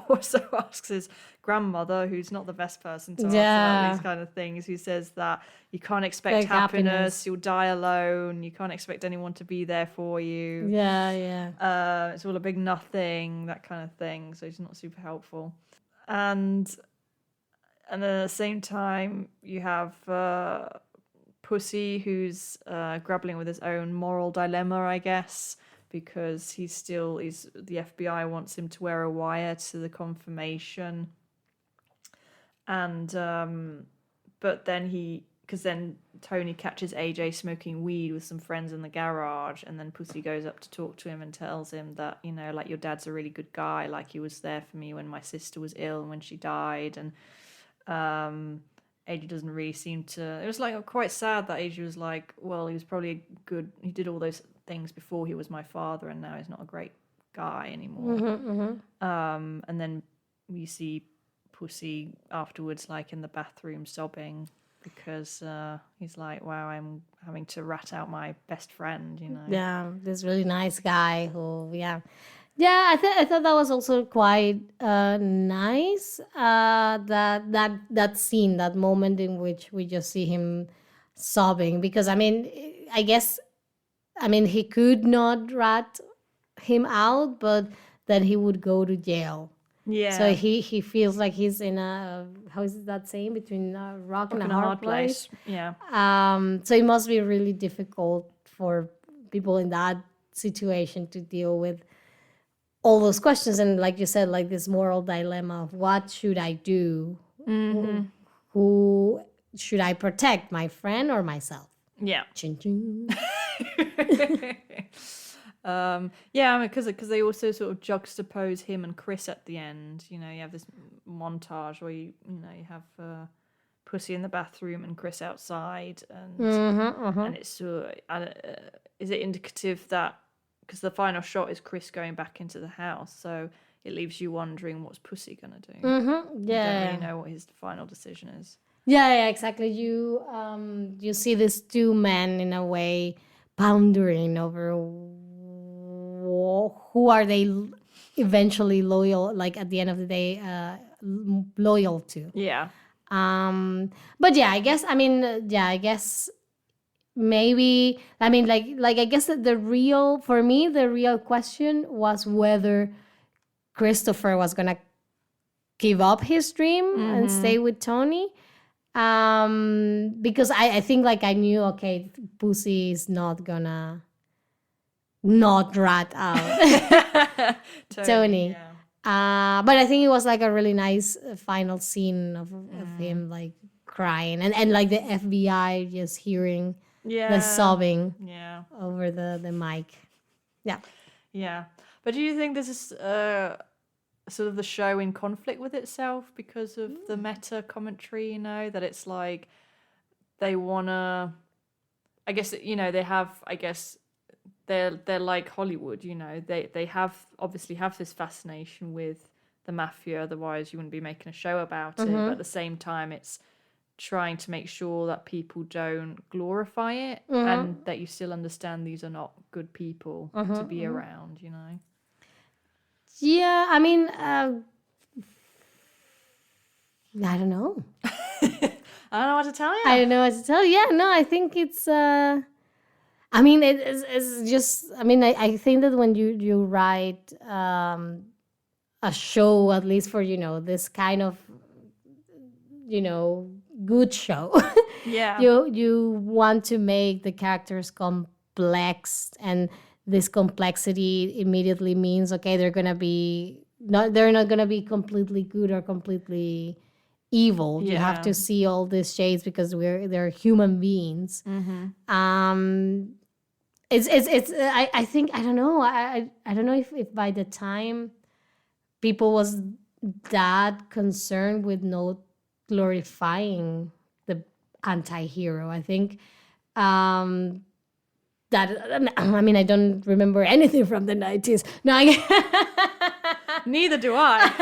also asks his grandmother, who's not the best person to answer about these kind of things, who says that you can't expect happiness, you'll die alone, you can't expect anyone to be there for you. It's all a big nothing, that kind of thing. So he's not super helpful. And then at the same time, you have Pussy, who's grappling with his own moral dilemma, I guess, because the FBI wants him to wear a wire to the confirmation, and but then because then Tony catches AJ smoking weed with some friends in the garage, and then Pussy goes up to talk to him and tells him that, like, your dad's a really good guy, like he was there for me when my sister was ill and when she died, and AJ doesn't really seem to. It was like quite sad that AJ was like, well, he was probably good. He did all those things before he was my father, and now he's not a great guy anymore. And then we see Pussy afterwards, like in the bathroom, sobbing because he's like, wow, I'm having to rat out my best friend. Yeah, this really nice guy who, I thought that was also quite nice. That scene, that moment in which we just see him sobbing, because I guess he could not rat him out, but then he would go to jail. Yeah. So he feels like he's in a, how is that saying, between a rock and a hard place. Yeah. So it must be really difficult for people in that situation to deal with all those questions, and like you said, like this moral dilemma of what should I do? Who should I protect, my friend or myself? Yeah. Ching, ching. Yeah, I mean, because they also sort of juxtapose him and Chris at the end. You know, you have this montage where you have Pussy in the bathroom and Chris outside, and it's is it indicative that because the final shot is Chris going back into the house, so it leaves you wondering what's Pussy gonna do. Yeah. You don't really know what his final decision is. Yeah, exactly. You see these two men in a way pondering over who are they eventually loyal, like at the end of the day, loyal to. Yeah. But yeah, I guess. I mean, I guess maybe. I mean, I guess that the real question was whether Christopher was gonna give up his dream and stay with Tony. Because I think like I knew, okay, Pussy is not gonna not rat out Tony. Yeah. But I think it was like a really nice final scene of him like crying and like the FBI just hearing the sobbing over the mic. Yeah. Yeah. But do you think this is sort of the show in conflict with itself because of the meta commentary, you know, that it's like they wanna, I guess, you know, they have, I guess they're like Hollywood, you know, they obviously have this fascination with the mafia, otherwise you wouldn't be making a show about it, but at the same time it's trying to make sure that people don't glorify it and that you still understand these are not good people to be around, you know. Yeah, I mean, I don't know. I don't know what to tell you. I don't know what to tell you. Yeah, no, I think it's. I mean, it's just. I mean, I think that when you write a show, at least for this kind of good show, Yeah. you want to make the characters complex, and this complexity immediately means okay, they're not gonna be completely good or completely evil. You have to see all these shades because they're human beings. It's I think I don't know I don't know if by the time people was that concerned with not glorifying the anti-hero. I think that I mean I don't remember anything from the 90s. No, Neither do I.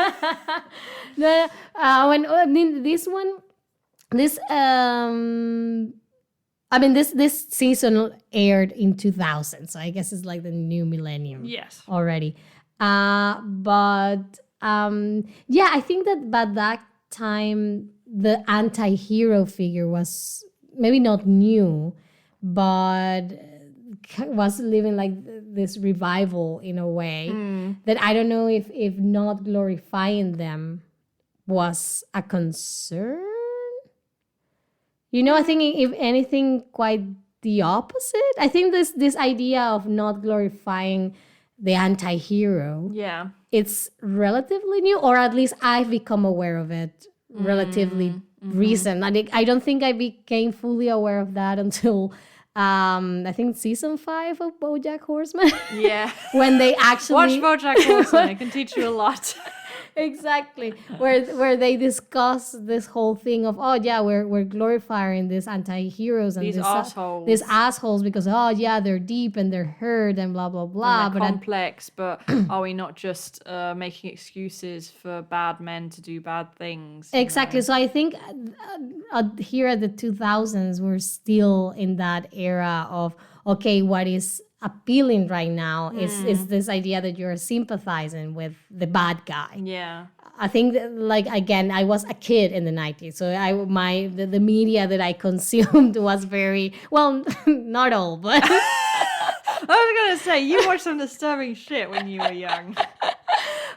This season aired in 2000, so I guess it's like the new millennium. Yes. Already. But yeah, I think that by that time the anti-hero figure was maybe not new, but was living like this revival in a way that I don't know if not glorifying them was a concern. I think if anything, quite the opposite. I think this idea of not glorifying the anti-hero, it's relatively new, or at least I've become aware of it relatively recent. I don't think I became fully aware of that until I think season 5 of BoJack Horseman. Yeah. When they actually watch BoJack Horseman, it can teach you a lot. Exactly, where they discuss this whole thing of we're glorifying these anti-heroes and these assholes because they're deep and they're hurt and blah blah blah, and they're complex, but are we not just making excuses for bad men to do bad things? Exactly. So I think here at the 2000s we're still in that era of okay, what is appealing right now is this idea that you're sympathizing with the bad guy. Yeah. I think that, like, again, I was a kid in the 90s, so the media that I consumed was very, well, not all, but I was gonna say you watched some disturbing shit when you were young.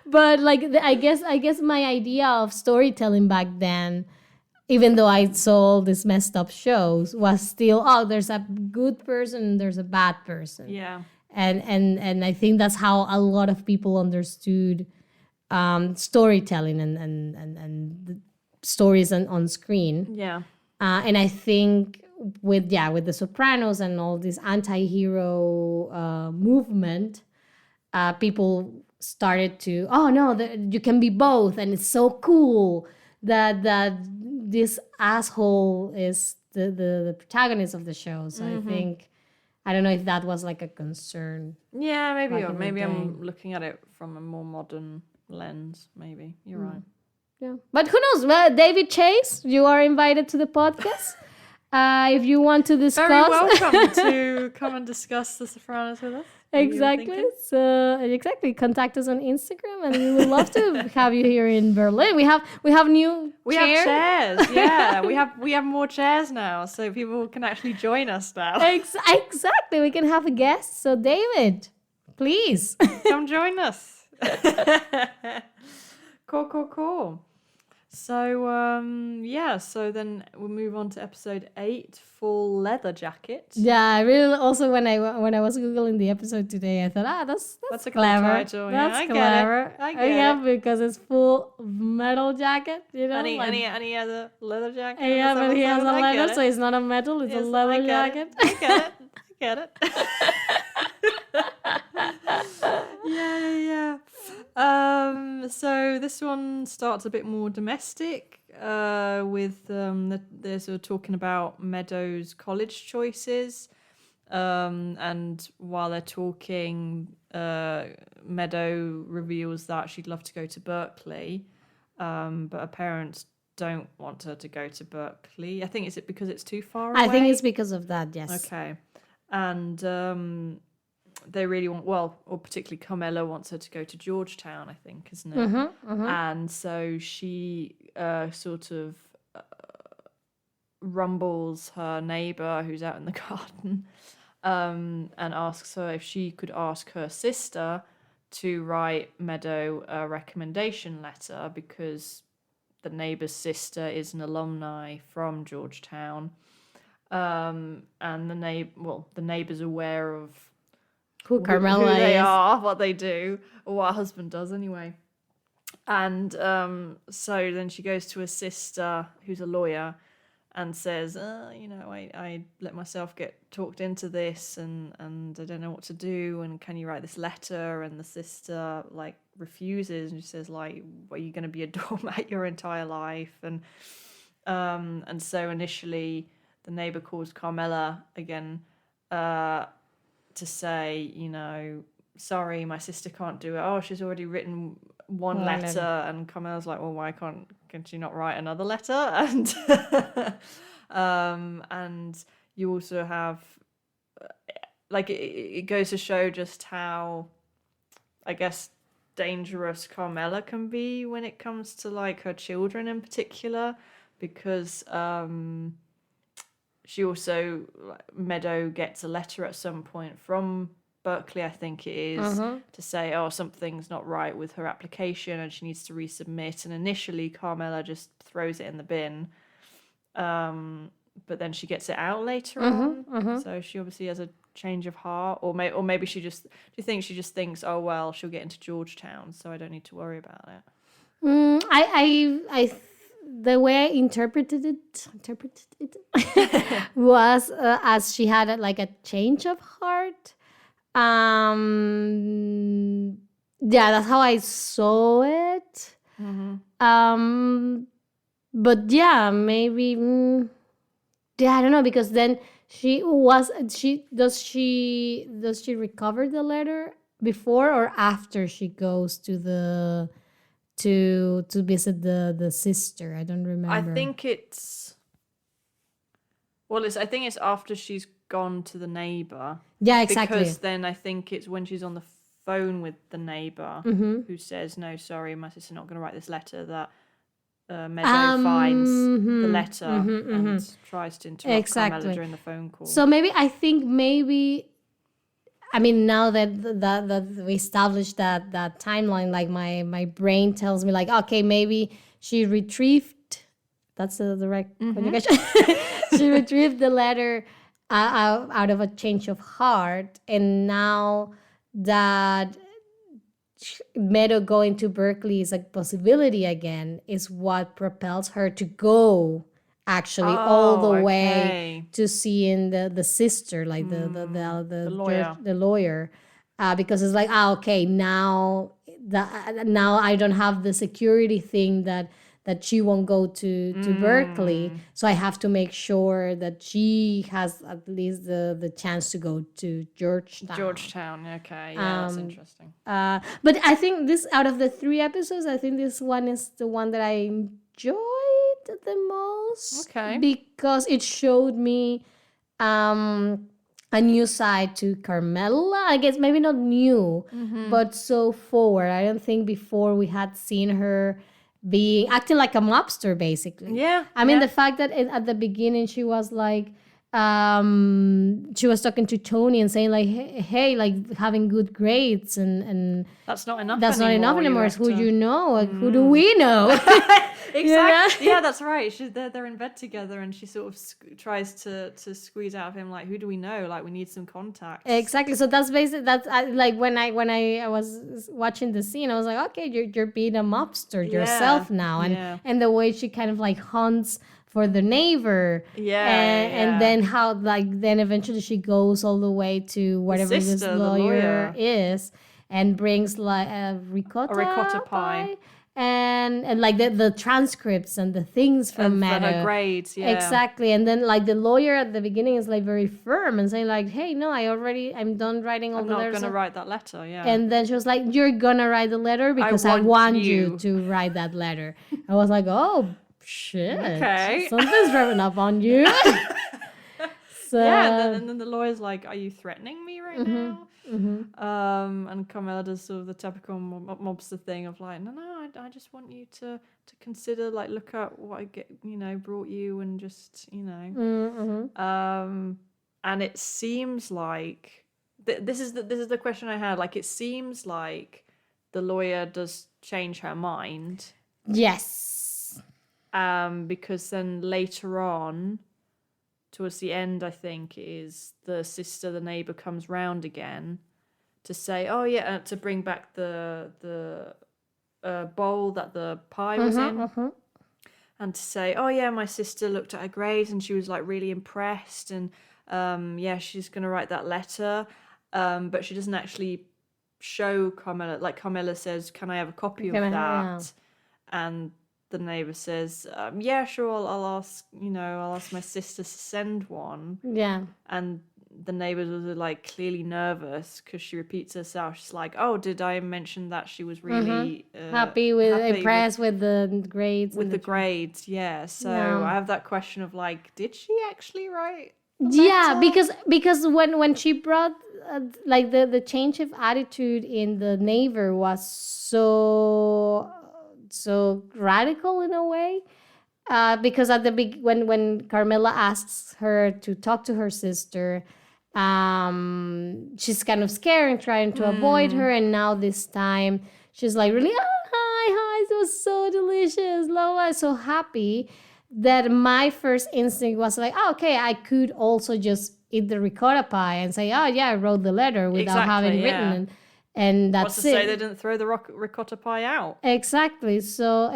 But like I guess my idea of storytelling back then, even though I saw all these messed up shows, was still, there's a good person and there's a bad person. Yeah. And I think that's how a lot of people understood storytelling and the stories on screen. Yeah. And I think with the Sopranos and all this anti-hero movement, people started to, oh no, you can be both, and it's so cool that this asshole is the protagonist of the show. So I think, I don't know if that was like a concern. Yeah, maybe, Back or in the maybe day. I'm looking at it from a more modern lens. Maybe you're right. Yeah, but who knows? Well, David Chase, you are invited to the podcast. If you want to discuss, Very welcome to come and discuss The Sopranos with us. What you were exactly. thinking. So exactly, contact us on Instagram, and we would love to have you here in Berlin. We have new We chairs. have chairs. Yeah, we have more chairs now, so people can actually join us now. Exactly, we can have a guest. So David, please. Come join us. Cool. So so then we'll move on to episode 8, Full Leather Jacket. Yeah, I really also when I was googling the episode today, I thought, that's a cool clever. title. Yeah, That's I get clever. it. I get it. Because it's full metal jacket, you know. And he has a leather jacket. Yeah, but he has a I leather, get so it. it's not a metal; it's a leather I get jacket. It. I get it. Yeah. So this one starts a bit more domestic, with they're sort of talking about Meadow's college choices, and while they're talking, Meadow reveals that she'd love to go to Berkeley, but her parents don't want her to go to Berkeley. I think, is it because it's too far away? I think it's because of that. Yes. Okay, and they really want, or particularly Carmela wants her to go to Georgetown, I think, isn't it? And so she sort of rumbles her neighbour who's out in the garden, and asks her if she could ask her sister to write Meadow a recommendation letter, because the neighbour's sister is an alumni from Georgetown, and the neighbour's aware of Who Carmela who they is. are, what they do, or what her husband does anyway. And so then she goes to her sister, who's a lawyer, and says, I let myself get talked into this, and I don't know what to do, and can you write this letter? And the sister refuses, and she says, are you going to be a doormat your entire life? And so initially the neighbor calls Carmela again, to say, sorry, my sister can't do it. Oh, she's already written one letter. And Carmela's like, well, why can she not write another letter? And and you also have, it goes to show just how, I guess, dangerous Carmela can be when it comes to her children in particular, because she also, Meadow gets a letter at some point from Berkeley, I think it is, to say, something's not right with her application and she needs to resubmit. And initially, Carmela just throws it in the bin, but then she gets it out later on. So she obviously has a change of heart, or maybe she just. Do you think she just thinks, oh well, she'll get into Georgetown, so I don't need to worry about it? I the way I interpreted it was as she had a change of heart. That's how I saw it. But yeah, maybe. I don't know, because then does she recover the letter before or after she goes to the to visit the sister? I don't remember. I think it's after she's gone to the neighbor. Yeah, exactly. Because then I think it's when she's on the phone with the neighbor who says, no, sorry, my sister's not going to write this letter, that Meadow finds the letter and tries to interrupt Carmela during the phone call. So maybe I mean, now that we established that timeline, my brain tells me okay, maybe she retrieved. That's the right conjugation. She retrieved the letter out of a change of heart, and now that Meadow going to Berkeley is a possibility again, is what propels her to go actually, all the way okay. to seeing the sister, like the lawyer. the lawyer, because it's like, okay, now I don't have the security thing that she won't go to Berkeley, so I have to make sure that she has at least the chance to go to Georgetown. Okay, yeah, that's interesting. But I think this, out of the 3 episodes, I think this one is the one that I enjoyed the most. Okay. Because it showed me a new side to Carmela. I guess maybe not new, but so forward. I don't think before we had seen her being acting like a mobster, basically. Yeah. I mean, the fact that at the beginning she was like, she was talking to Tony and saying like, hey, like having good grades and that's not enough. that's anymore. not enough anymore. It's who to... you know. Like, who do we know? Exactly. Yeah, that's right. They're in bed together, and she sort of tries to squeeze out of him like, who do we know? Like, we need some contacts. Exactly. So that's basically like when I was watching the scene, I was like, okay, you're being a mobster yourself now, and the way she kind of like hunts for the neighbor, and then how like then eventually she goes all the way to whatever this lawyer is and brings like a ricotta pie. And like the transcripts and the things from that are grades, exactly. And then like the lawyer at the beginning is like very firm and saying like, hey, no, I'm done writing all the letters. I'm not gonna write that letter. And then she was like, you're gonna write the letter because I want you to write that letter. I was like, oh shit, okay, something's rubbing up on you. So and then the lawyer's like, are you threatening me right now? And Carmela does sort of the typical mobster thing of like, no, I just want you to consider, like, look at what I brought you, and just and it seems like this is the question I had. Like, it seems like the lawyer does change her mind. Yes. Because then later on, towards the end, I think, is the neighbor comes round again to say, oh yeah, to bring back the bowl that the pie was in, and to say, oh yeah, my sister looked at her grades and she was like really impressed, and she's gonna write that letter, but she doesn't actually show Carmela. Like, Carmela says, can I have a copy of that? Yeah. And the neighbor says, yeah, sure, I'll ask my sister to send one. Yeah. And the neighbors are like clearly nervous because she repeats herself. She's like, oh, did I mention that she was really impressed with the grades? With the grades, yeah. So I have that question of like, did she actually write? Yeah, because when she brought like the change of attitude in the neighbor was so radical in a way, because at the when Carmela asks her to talk to her sister, she's kind of scared and trying to avoid her, and now this time she's like really, hi, it was so delicious, Lola, so happy, that my first instinct was like, oh, okay, I could also just eat the ricotta pie and say, oh yeah, I wrote the letter without having written it. And that's what's to say they didn't throw the ricotta pie out? Exactly. So,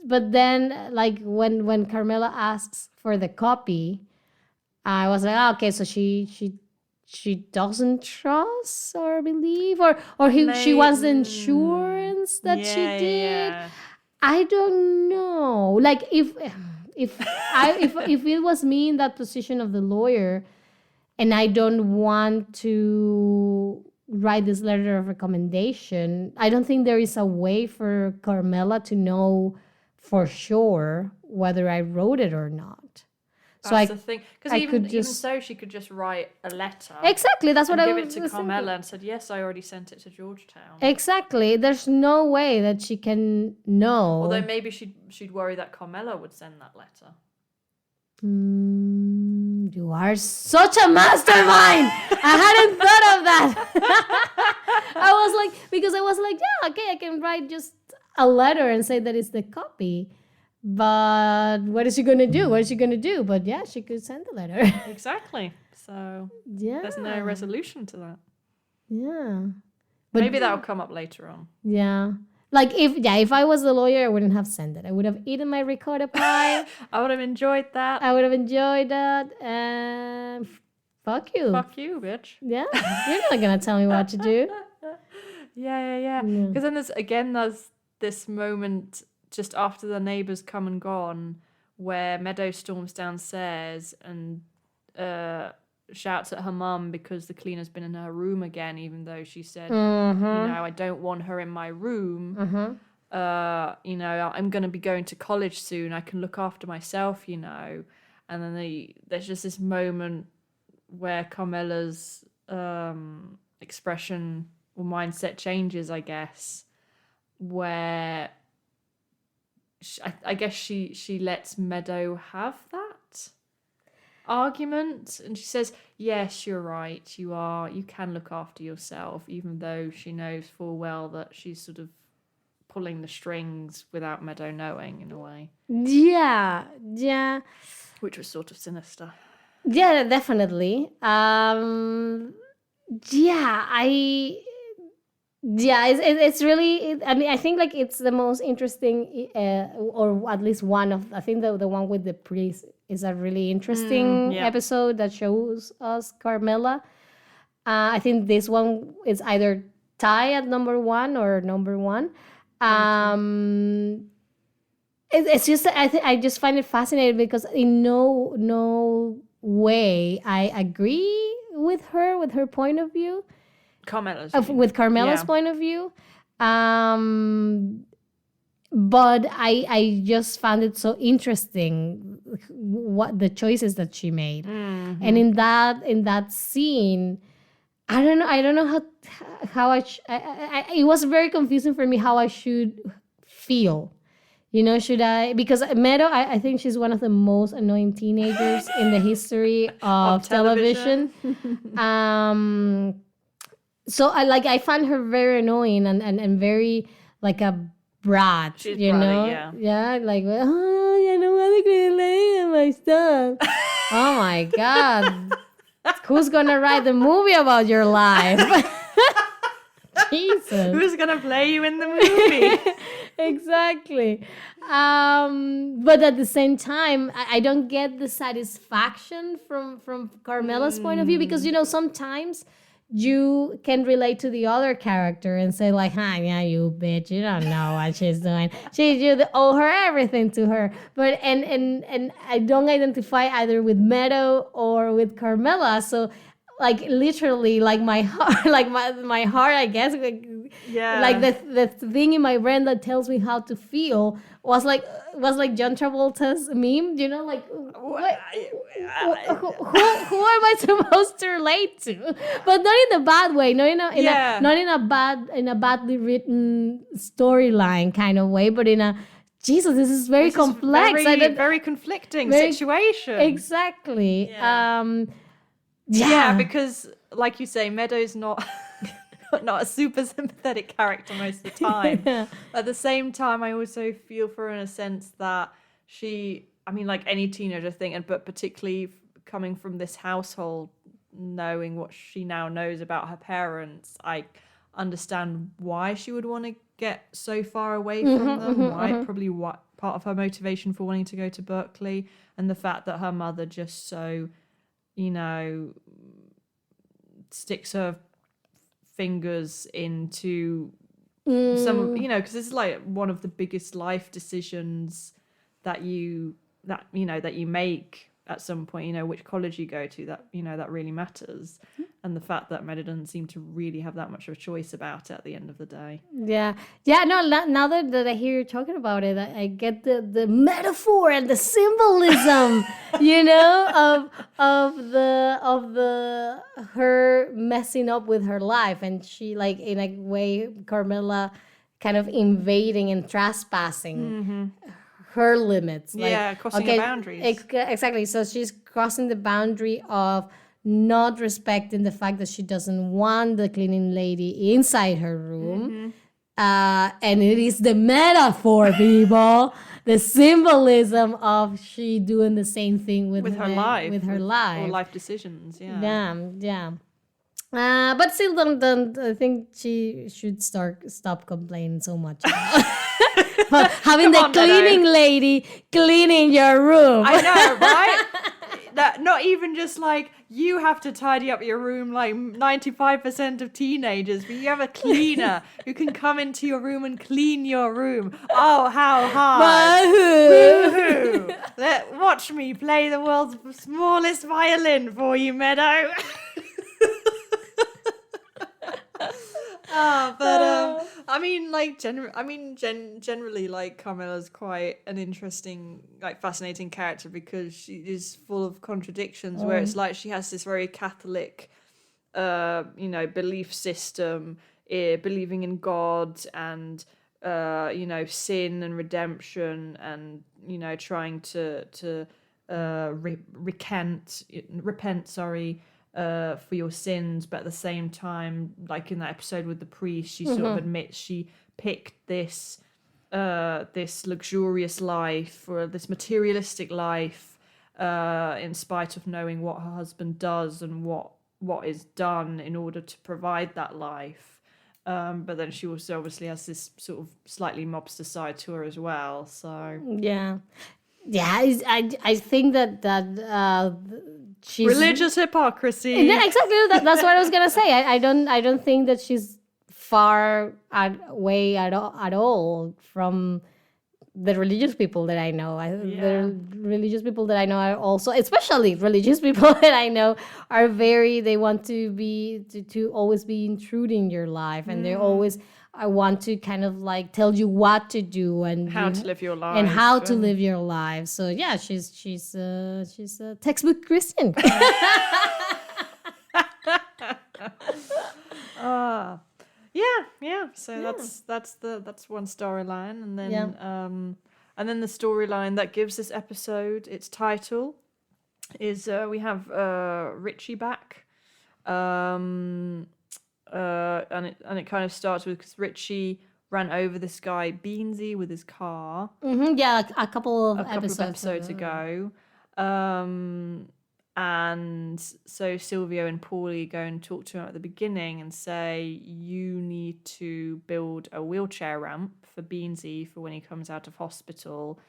but then, like, when Carmela asks for the copy, I was like, okay, so she doesn't trust or believe, or she wants the insurance that she did. Yeah. I don't know. Like, if it was me in that position of the lawyer, and I don't want to write this letter of recommendation, I don't think there is a way for Carmela to know for sure whether I wrote it or not. That's the thing, because even so, she could just write a letter. Exactly, that's what I was give it to Carmela and said, yes, I already sent it to Georgetown. Exactly, there's no way that she can know. Although maybe she'd worry that Carmela would send that letter. You are such a mastermind. I hadn't thought of that. I was like, yeah, okay, I can write just a letter and say that it's the copy. But what is she going to do? But yeah, she could send the letter. Exactly. So yeah, there's no resolution to that. Yeah. But maybe that'll come up later on. Yeah. Like if I was the lawyer, I wouldn't have sent it. I would have eaten my ricotta pie. I would have enjoyed that. I would have enjoyed that. And fuck you. Fuck you, bitch. Yeah, you're not gonna tell me what to do. Yeah. Because then there's this moment just after the neighbours come and gone where Meadow storms downstairs and shouts at her mum because the cleaner's been in her room again, even though she said, I don't want her in my room. I'm going to be going to college soon. I can look after myself, And then there's just this moment where Carmela's expression or mindset changes, I guess, where I guess she lets Meadow have that argument, and she says, yes, you're right, you can look after yourself, even though she knows full well that she's sort of pulling the strings without Meadow knowing, in a way. Yeah. Which was sort of sinister. Yeah, definitely. It's really. I mean, I think like it's the most interesting, or at least one of. I think the one with the priest is a really interesting episode that shows us Carmela. I think this one is either tie at number 1 or number 1. It's just I just find it fascinating because in no way I agree with her point of view. Carmela's point of view. But I just found it so interesting what the choices that she made. And in that scene, I don't know how I it was very confusing for me how I should feel. Should I, because Meadow, I think she's one of the most annoying teenagers in the history of television. So I find her very annoying and very like a brat, She's bratty, yeah, like, oh, you know what, I'm gonna lay in my stuff. Oh my god, who's gonna write the movie about your life? Jesus, who's gonna play you in the movie? Exactly. But at the same time, I don't get the satisfaction from Carmela's point of view, because sometimes you can relate to the other character and say like, yeah, you bitch, you don't know what she's doing. You owe her everything to her. But and I don't identify either with Meadow or with Carmela. So like literally, like my heart, like my heart, I guess, like the thing in my brain that tells me how to feel was like John Travolta's meme, like what, who am I supposed to relate to? But not in a bad way, not in a badly written storyline kind of way, but in a Jesus, this is very complex, very conflicting situation. Exactly. Yeah, because like you say, Meadow's not a super sympathetic character most of the time. At the same time, I also feel for her in a sense that like any teenager thing, but particularly coming from this household, knowing what she now knows about her parents, I understand why she would want to get so far away from them. Probably what part of her motivation for wanting to go to Berkeley, and the fact that her mother just so sticks her fingers into some, because it's like one of the biggest life decisions that you make at some point, which college you go to, that really matters. And the fact that Meta doesn't seem to really have that much of a choice about it at the end of the day. No, now that I hear you talking about it, I get the metaphor and the symbolism, of her messing up with her life, and she, like, in a way, Carmela kind of invading and trespassing her limits. Crossing the boundaries. Exactly. So she's crossing the boundary of not respecting the fact that she doesn't want the cleaning lady inside her room. And it is the metaphor, people. The symbolism of she doing the same thing with her life. With her life. Or life decisions, Yeah. But still, don't. I think she should stop complaining so much about having Come the on, cleaning lady cleaning your room. I know, right? That not even just like you have to tidy up your room like 95% of teenagers, but you have a cleaner who can come into your room and clean your room. Oh, how hard. Woohoo! Woohoo! Watch me play the world's smallest violin for you, Meadow. I mean, like, generally, like, Carmela's quite an interesting, like, fascinating character because she is full of contradictions. Where it's like she has this very Catholic, belief system, believing in God and sin and redemption, and trying to repent, sorry, for your sins, but at the same time, like in that episode with the priest, she sort of admits she picked this luxurious life or this materialistic life in spite of knowing what her husband does and what is done in order to provide that life. But then she also obviously has this sort of slightly mobster side to her as well. So Yeah, I think that she's religious hypocrisy. Yeah, exactly. That's what I was gonna say. I don't think that she's far away at all from the religious people that I know. The religious people that I know are also, especially religious people that I know, are they want to be to always be intruding your life, and they always I want to kind of like tell you what to do and How to live your life and how to live your life. So yeah, she's a textbook Christian. Yeah. So that's one storyline, and then the storyline that gives this episode its title is we have Richie back, and it kind of starts with because Richie ran over this guy Beansy with his car Yeah, a couple of episodes ago. And so Silvio and Paulie go and talk to him at the beginning and say, you need to build a wheelchair ramp for Beansy for when he comes out of hospital.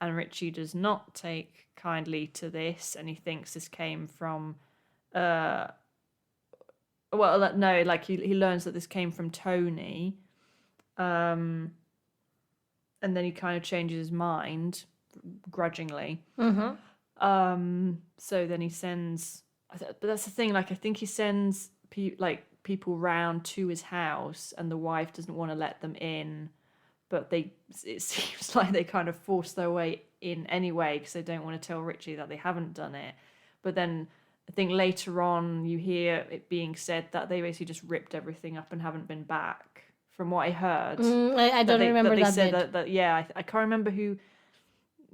And Richie does not take kindly to this, and he thinks this came from he learns that this came from Tony. And then he kind of changes his mind grudgingly. So then he sends, but that's the thing, like I think he sends people round to his house, and the wife doesn't want to let them in, but it seems like they kind of force their way in anyway because they don't want to tell Richie that they haven't done it. But then I think later on you hear it being said that they basically just ripped everything up and haven't been back, from what I heard. I don't remember that said bit. that I can't remember who.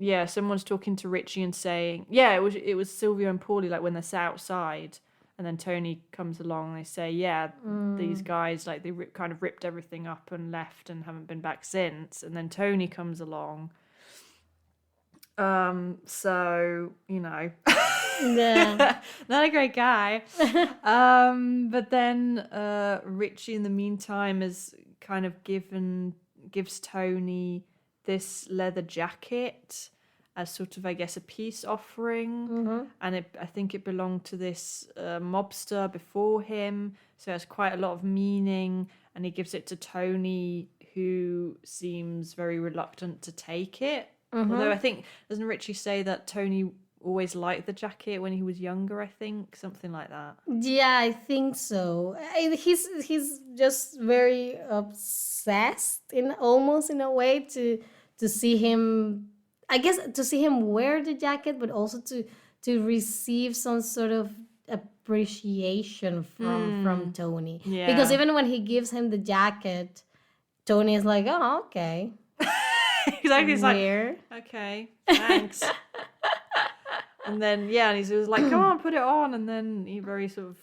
Yeah, someone's talking to Richie and saying, yeah, it was Silvio and Paulie, like when they're sat outside, and then Tony comes along and they say, yeah, these guys, like they kind of ripped everything up and left and haven't been back since. And then Tony comes along. So, Yeah. not a great guy. But then Richie in the meantime is kind of gives Tony this leather jacket as sort of, I guess, a peace offering. And I think it belonged to this mobster before him, so it has quite a lot of meaning. And he gives it to Tony, who seems very reluctant to take it. Although I think, doesn't Richie say that Tony always liked the jacket when he was younger? I think something like that. Yeah, I think so. He's just very obsessed almost in a way to see him. I guess to see him wear the jacket, but also to receive some sort of appreciation from Tony. Yeah. Because even when he gives him the jacket, Tony is like, "Oh, okay." Exactly. He's Weird. like, okay, thanks. And then and he was like, come on, put it on. And then he very sort of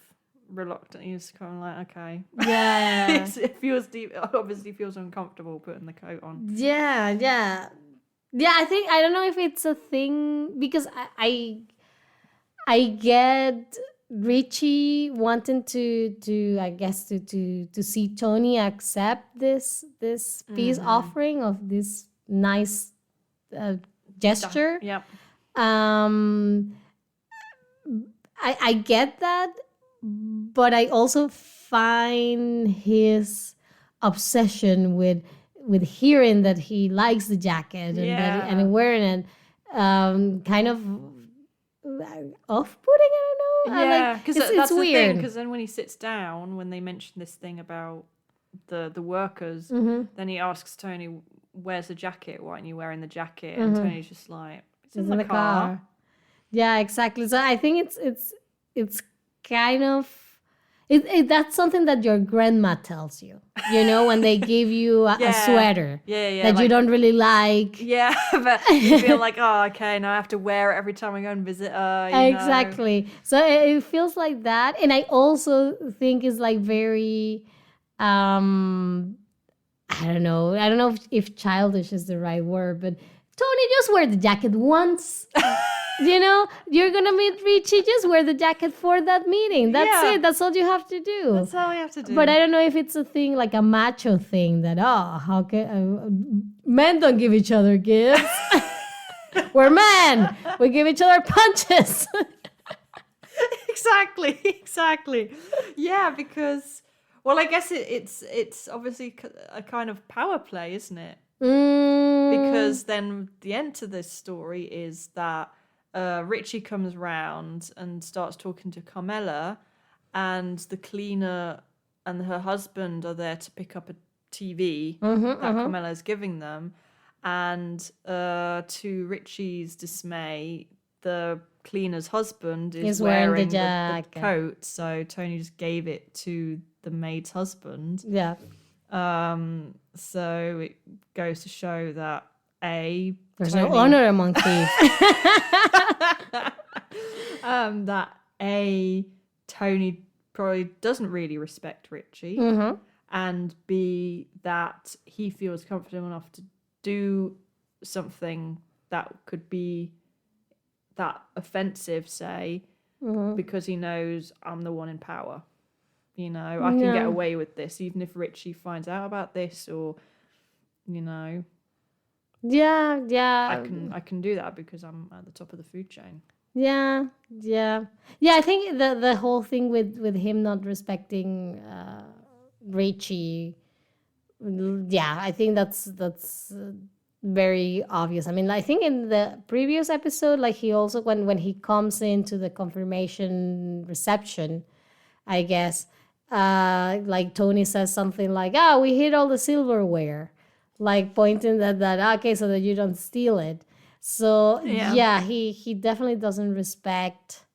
reluctant. He's kind of like, okay. Yeah. Obviously feels uncomfortable putting the coat on. Yeah. I don't know if it's a thing because I get Richie wanting to I guess to see Tony accept this peace offering of this nice gesture. Yep. I get that, but I also find his obsession with hearing that he likes the jacket and that and wearing it kind of off-putting. I don't know. Yeah, because it's that's weird. Because then when he sits down, when they mention this thing about the workers, then he asks Tony, "Where's the jacket? Why aren't you wearing the jacket?" And Tony's just like, "It's in the car." Yeah, exactly. So I think it's kind of that's something that your grandma tells you. You know, when they give you a sweater that like, you don't really like. Yeah, but you feel like, oh, okay, now I have to wear it every time I go and visit her. Exactly. So it feels like that, and I also think it's like very, I don't know. I don't know if childish is the right word, but Tony, just wear the jacket once. You know, you're gonna meet Richie. Just wear the jacket for that meeting. That's it. That's all you have to do. That's all we have to do. But I don't know if it's a thing like a macho thing that how can men don't give each other gifts. We're men. We give each other punches. Exactly. Yeah, because I guess it's obviously a kind of power play, isn't it? Because then the end to this story is that Richie comes round and starts talking to Carmela, and the cleaner and her husband are there to pick up a TV that Carmela is giving them. And to Richie's dismay, the cleaner's husband is wearing the coat. So Tony just gave it to the maid's husband. Yeah. So it goes to show that there's no honor among thieves. That Tony probably doesn't really respect Richie, and B, that he feels confident enough to do something that could be that offensive, say, because he knows I'm the one in power. You know, I can get away with this, even if Richie finds out about this, or, you know. Yeah. I can do that because I'm at the top of the food chain. Yeah. I think the whole thing with him not respecting Richie. Yeah, I think that's very obvious. I mean, I think in the previous episode, like he also when he comes into the confirmation reception, I guess, like Tony says something like, we hid all the silverware, like pointing that okay, so that you don't steal it. So yeah, he definitely doesn't respect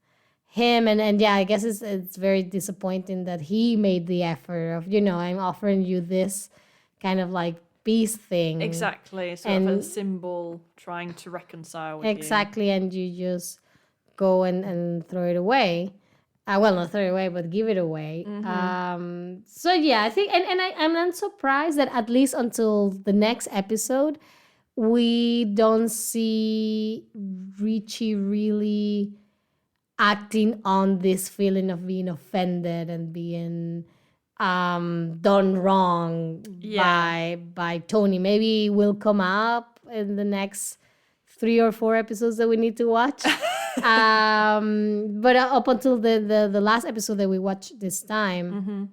him, and yeah, I guess it's very disappointing that he made the effort of, I'm offering you this kind of like peace thing. Exactly, sort of a symbol trying to reconcile with you. And you just go and throw it away. Well, not throw it away, but give it away. So yeah, I think, and I'm not surprised that at least until the next episode, we don't see Richie really acting on this feeling of being offended and being done wrong by Tony. Maybe it will come up in the next 3 or 4 episodes that we need to watch. But up until the last episode that we watched this time,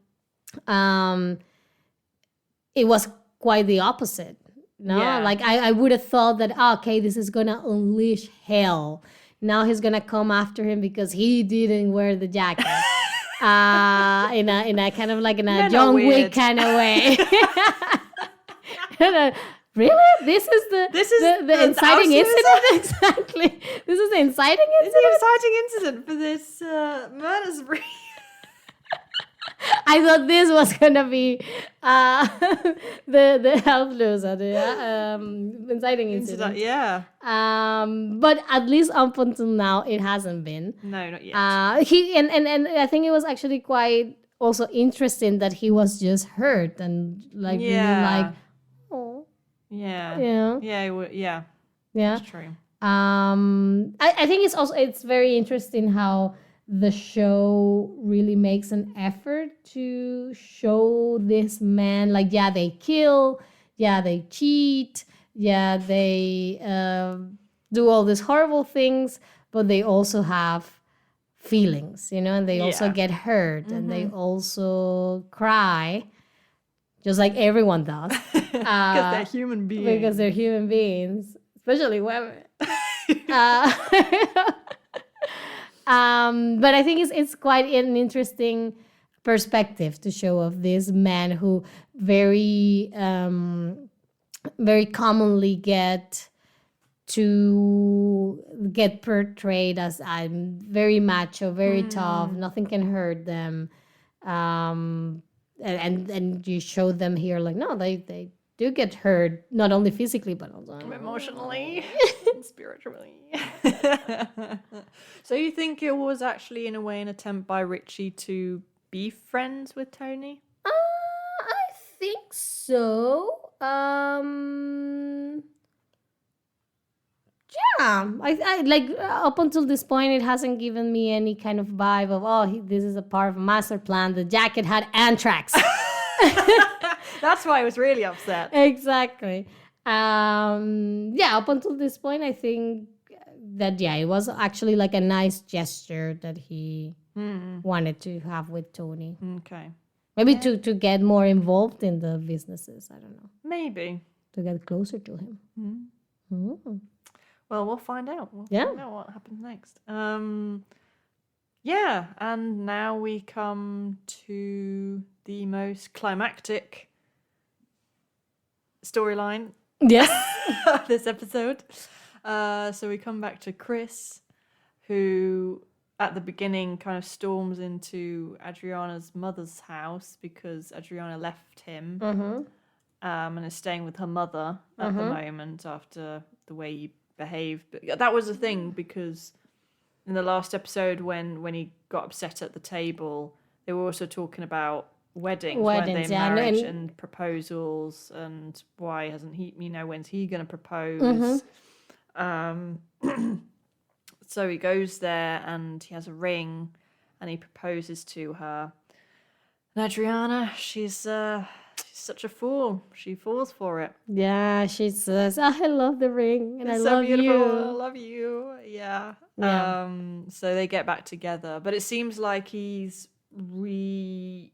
it was quite the opposite. No, like I would have thought that okay, this is gonna unleash hell. Now he's gonna come after him because he didn't wear the jacket. In a kind of like in a John Wick kind of way. Really? This is the inciting incident? Exactly. This is the inciting incident? It's the inciting incident for this murder spree. I thought this was gonna be the health loser, the inciting incident. Yeah. But at least up until now, it hasn't been. No, not yet. And I think it was actually quite also interesting that he was just hurt and like really like, oh. Yeah. Yeah. That's true. I think it's very interesting how the show really makes an effort to show this man, like, yeah, they kill, yeah, they cheat, yeah, they do all these horrible things, but they also have feelings, and they also Yeah. get hurt and they also cry, just like everyone does. Because they're human beings. Because they're human beings, especially women. uh, but I think it's quite an interesting perspective to show of this man who very commonly get portrayed as I'm very macho, very tough, nothing can hurt them. And you show them here like, no, they do get hurt, not only physically but also emotionally and spiritually. So you think it was actually in a way an attempt by Richie to be friends with Tony? I think so. Yeah, I like, up until this point, it hasn't given me any kind of vibe of, this is a part of a master plan. The jacket had anthrax. That's why I was really upset. Exactly. Yeah, up until this point, I think that, yeah, it was actually like a nice gesture that he wanted to have with Tony. Okay. Maybe to get more involved in the businesses. I don't know. Maybe. To get closer to him. Well, we'll find out. We'll Yeah. find out what happens next. Yeah, and now we come to the most climactic storyline Yes. of this episode. So we come back to Chris, who at the beginning kind of storms into Adriana's mother's house because Adriana left him and is staying with her mother at the moment after the way he behaved. But that was the thing, because in the last episode when he got upset at the table, they were also talking about weddings, weren't they? Yeah, Marriage and proposals, and why hasn't he, when's he going to propose? So he goes there and he has a ring and he proposes to her. And Adriana, she's such a fool. She falls for it. Yeah, she says, I love the ring and It's I so love beautiful. you. I love you. Yeah. So they get back together, but it seems like he's recalibrating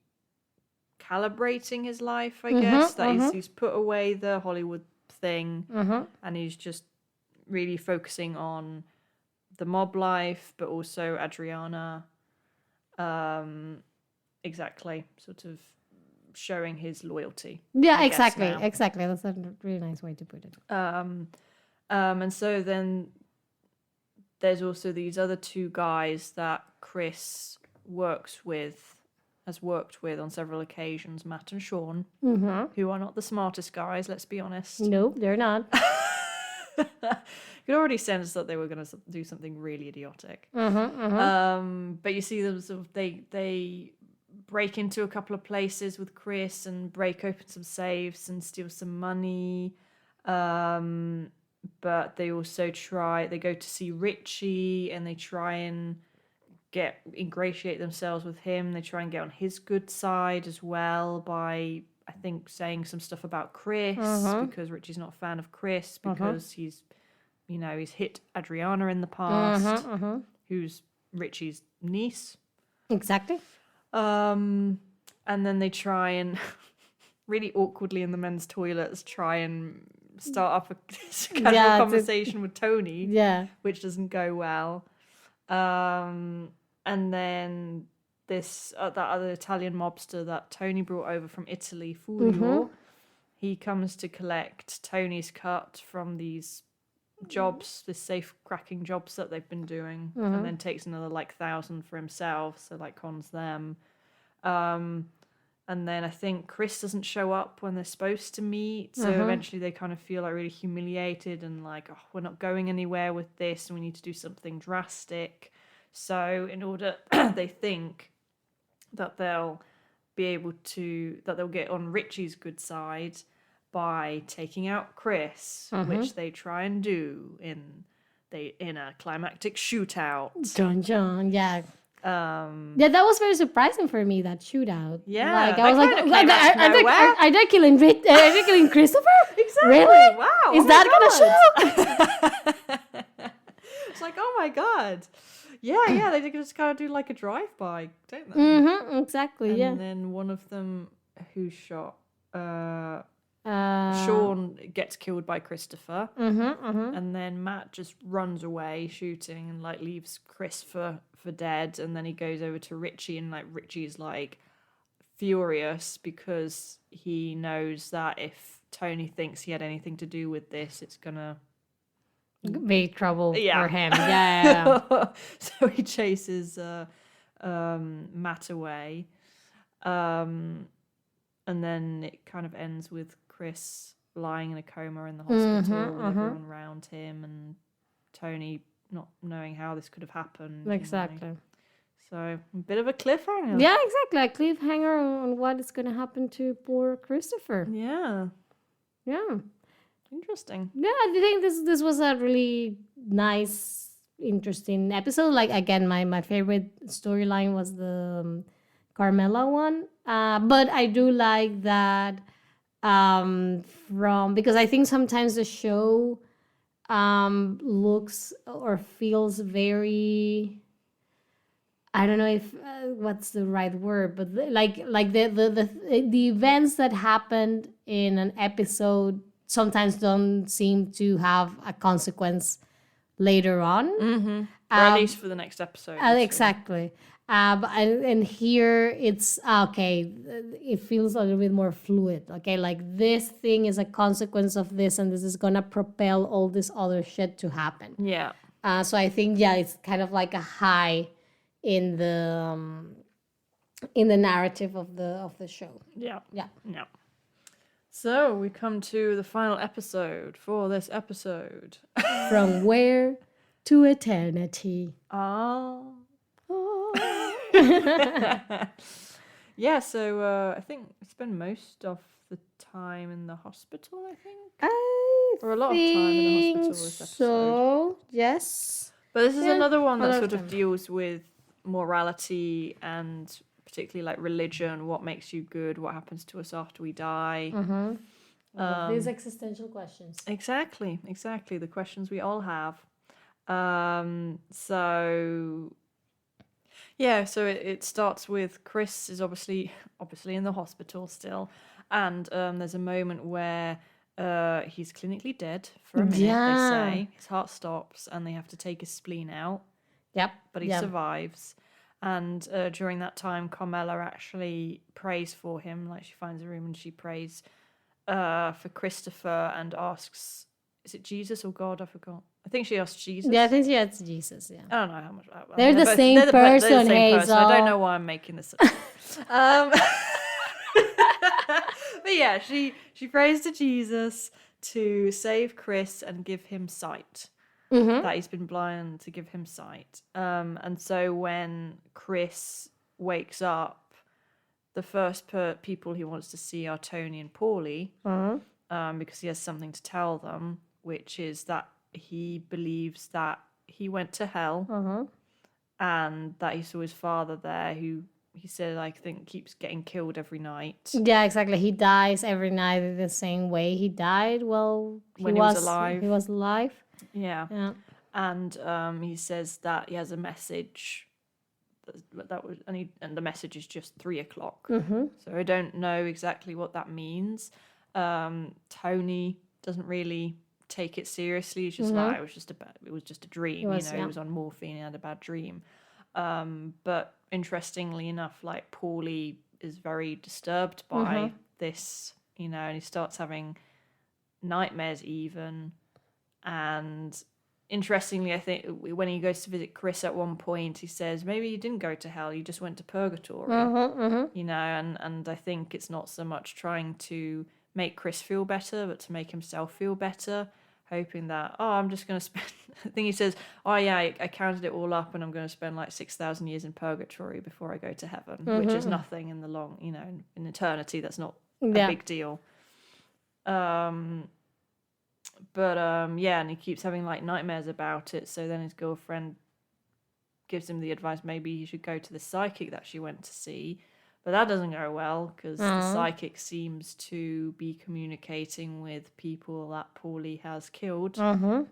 his life, I guess. That he's put away the Hollywood thing and he's just really focusing on the mob life, but also Adriana. Exactly. Sort of showing his loyalty. Yeah, I guess exactly. now. Exactly. That's a really nice way to put it. And so then there's also these other two guys that Chris has worked with on several occasions, Matt and Sean, who are not the smartest guys, let's be honest. Nope, they're not. You could already sense that they were going to do something really idiotic. But you see them sort of, they break into a couple of places with Chris and break open some safes and steal some money. But they also they go to see Richie and they try and ingratiate themselves with him. They try and get on his good side as well by, I think, saying some stuff about Chris because Richie's not a fan of Chris because he's hit Adriana in the past, who's Richie's niece. Exactly. And then they try and really awkwardly in the men's toilets try and start up a casual conversation with Tony, which doesn't go well. And then that other Italian mobster that Tony brought over from Italy, Fulvio, he comes to collect Tony's cut from these jobs, this safe cracking jobs that they've been doing, and then takes another 1,000 for himself, so cons them. And then I think Chris doesn't show up when they're supposed to meet, so eventually they kind of feel really humiliated and we're not going anywhere with this and we need to do something drastic. So in order, they think that they'll get on Richie's good side by taking out Chris, which they try and do in a climactic shootout. John, yeah. Yeah, that was very surprising for me, that shootout. Yeah, like I that was like, kinda came out of nowhere. are they killing are they killing Christopher? Exactly. Really? Wow. Is oh that my gonna show? God. It's like, oh my God. Yeah, they just kind of do like a drive-by, don't they? Exactly. And then one of them who shot Yeah. Sean gets killed by Christopher. Mm-hmm. And then Matt just runs away shooting and like leaves Chris for dead. And then he goes over to Richie, and like Richie's like furious because he knows that if Tony thinks he had anything to do with this, it's gonna Big trouble for him. Yeah. Yeah. So he chases Matt away. And then it kind of ends with Chris lying in a coma in the hospital with everyone around him, and Tony not knowing how this could have happened. Exactly. So a bit of a cliffhanger. Yeah, exactly. A cliffhanger on what is going to happen to poor Christopher. Yeah. Yeah. Interesting. Yeah, I think this was a really nice, interesting episode. Like, again, my favorite storyline was the Carmela one. But I do like that because I think sometimes the show looks or feels very, I don't know if what's the right word, but like the events that happened in an episode sometimes don't seem to have a consequence later on. Or at least for the next episode. Exactly. And here it's okay. It feels a little bit more fluid. Okay, like this thing is a consequence of this, and this is gonna propel all this other shit to happen. Yeah. So I think it's kind of like a high in the narrative of the show. Yeah. Yeah. So we come to the final episode for this episode. From Where to Eternity. Oh. Yeah, so I think I spend most of the time in the hospital, I think. Or a lot of time in the hospital this episode. So, yes. But this is another one that sort of deals with morality and particularly like religion, what makes you good, what happens to us after we die. These existential questions. Exactly, the questions we all have. So it starts with Chris is obviously in the hospital still, and there's a moment where he's clinically dead for a minute. They say his heart stops and they have to take his spleen out. Yep. But he survives. And during that time, Carmela actually prays for him. Like, she finds a room and she prays for Christopher and asks, is it Jesus or God? I forgot. I think she asked Jesus. Yeah, I think she asked Jesus, yeah. I don't know how much. They're the same person, Hazel. I don't know why I'm making this up. But yeah, she prays to Jesus to save Chris and give him sight. That he's been blind, to give him sight. And so when Chris wakes up, the first people he wants to see are Tony and Paulie, because he has something to tell them, which is that he believes that he went to hell and that he saw his father there, who he said, I think, keeps getting killed every night. Yeah, exactly. He dies every night the same way he died. Well, when he was alive. He was alive. Yeah. And he says that he has a message and the message is just 3:00. So I don't know exactly what that means. Tony doesn't really take it seriously. He's just like, it was just a dream. He was on morphine and had a bad dream. But interestingly enough, like, Paulie is very disturbed by this, and he starts having nightmares even. And interestingly, I think when he goes to visit Chris at one point, he says maybe he didn't go to hell, he just went to purgatory. And I think it's not so much trying to make Chris feel better, but to make himself feel better, hoping that, I'm just going to spend, I think he says, I counted it all up and I'm going to spend like 6,000 years in purgatory before I go to heaven, which is nothing in the long, in eternity, that's not a big deal. But and he keeps having like nightmares about it. So then his girlfriend gives him the advice maybe he should go to the psychic that she went to see. But that doesn't go well because the psychic seems to be communicating with people that Paulie has killed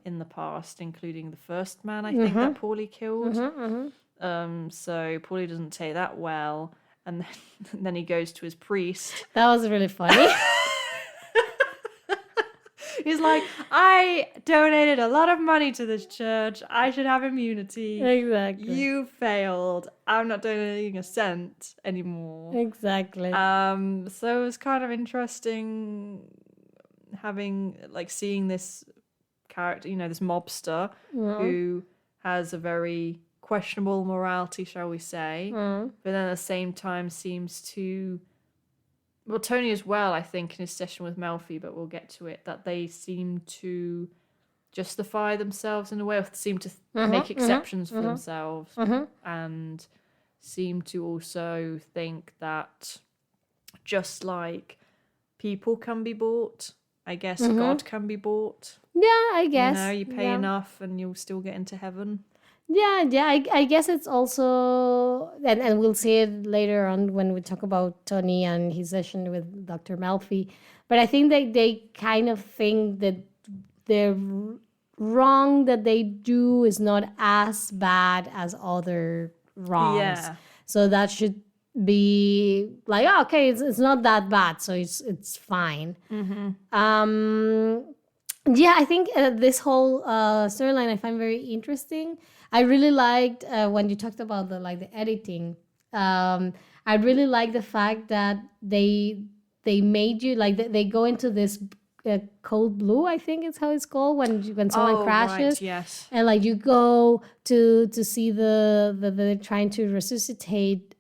in the past, including the first man, I think, that Paulie killed. So Paulie doesn't take that well. And then he goes to his priest. That was really funny. He's like, I donated a lot of money to this church. I should have immunity. Exactly. You failed. I'm not donating a cent anymore. Exactly. So it was kind of interesting seeing this character, this mobster who has a very questionable morality, shall we say, but then at the same time seems to... Well, Tony as well, I think, in his session with Melfi, but we'll get to it, that they seem to justify themselves in a way, or seem to make exceptions for themselves, and seem to also think that just like people can be bought, I guess God can be bought. Yeah, I guess. You pay enough and you'll still get into heaven. Yeah, I guess it's also, and we'll see it later on when we talk about Tony and his session with Dr. Malfi, but I think they kind of think that the wrong that they do is not as bad as other wrongs. Yeah. So that should be like, oh, okay, it's not that bad, so it's fine. Yeah, I think this whole storyline I find very interesting. I really liked when you talked about the editing. I really like the fact that they made you they go into this cold blue, I think it's how it's called, when someone crashes. Right, yes. And you go to see they're trying to resuscitate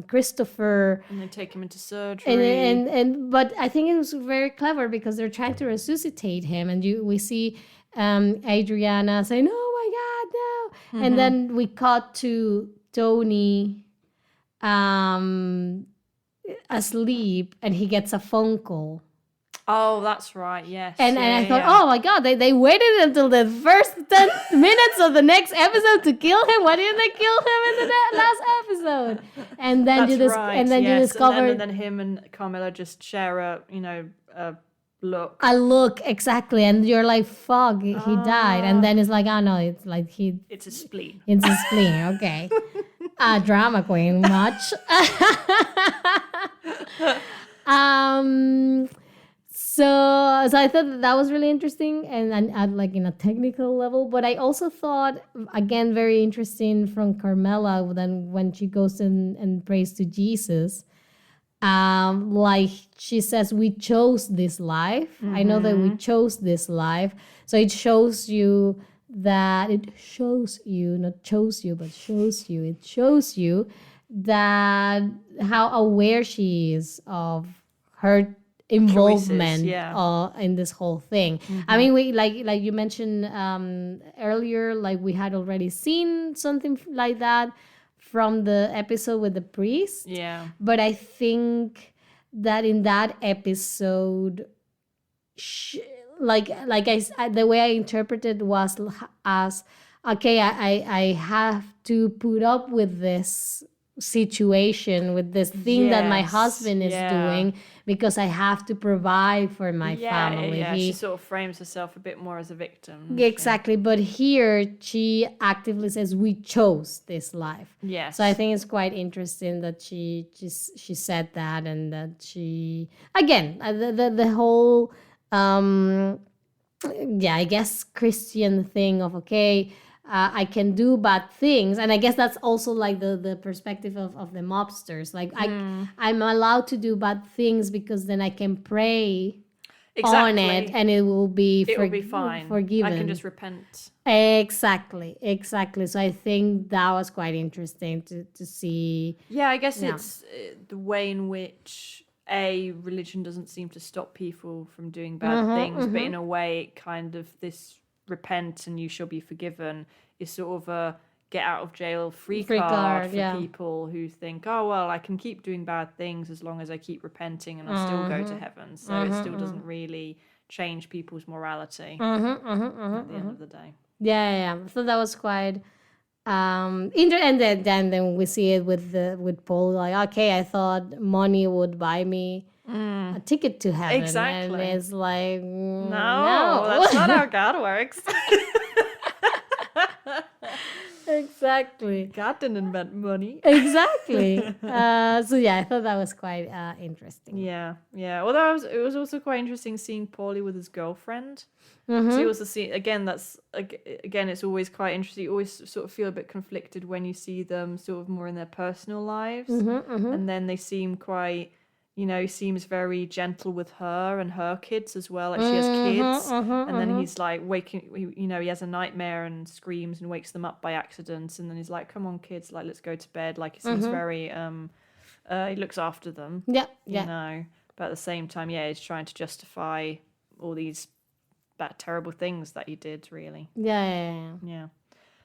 Christopher, and they take him into surgery. And but I think it was very clever because they're trying to resuscitate him, and we see Adriana saying, "Oh my God, no!" And then we cut to Tony asleep, and he gets a phone call. Oh, that's right, yes. And I thought, oh my God, they waited until the first 10 minutes of the next episode to kill him. Why didn't they kill him in the last episode? And then you discover... And then him and Carmela just share a look. A look, exactly. And you're like, fuck, he died. And then it's like, oh no, it's like he... It's a spleen. It's a spleen, okay. Drama queen, much. So I thought that was really interesting and in a technical level. But I also thought, again, very interesting from Carmela then when she goes and prays to Jesus. She says, we chose this life. I know that we chose this life. So it shows you that it shows you that how aware she is of her involvement in this whole thing. I mean, we like you mentioned earlier, we had already seen something like that from the episode with the priest. Yeah. But I think that in that episode, the way I interpreted was as, okay, I have to put up with this situation, with this thing that my husband is doing, because I have to provide for my family. Yeah, she sort of frames herself a bit more as a victim. Exactly, but here she actively says, we chose this life. Yes. So I think it's quite interesting that she said that, and that she, again, the whole, I guess Christian thing of, okay, I can do bad things. And I guess that's also the perspective of the mobsters. I'm allowed to do bad things because then I can pray on it and it will be fine. Forgiven. I can just repent. Exactly. So I think that was quite interesting to see. Yeah, I guess it's the way in which religion doesn't seem to stop people from doing bad things, but in a way it kind of this repent and you shall be forgiven is sort of a get out of jail free card for people who think, oh well, I can keep doing bad things as long as I keep repenting and I'll still go to heaven. So it still doesn't really change people's morality at the end of the day. Yeah. So that was quite And then we see it with Paul, like, okay, I thought money would buy me a ticket to heaven. Exactly. And it's like, No, no. that's not how God works. Exactly. God didn't invent money. Exactly. So yeah, I thought that was quite interesting. Yeah. Although it was also quite interesting seeing Paulie with his girlfriend. So you also see again. It's always quite interesting. You always sort of feel a bit conflicted when you see them sort of more in their personal lives, and then they seem quite. He seems very gentle with her and her kids as well. Like she has kids, and then he's like waking. He has a nightmare and screams and wakes them up by accident, and then he's like, "Come on, kids, like let's go to bed." Like he seems very. He looks after them. Yeah. But at the same time, he's trying to justify all these bad, terrible things that he did. Really. Yeah.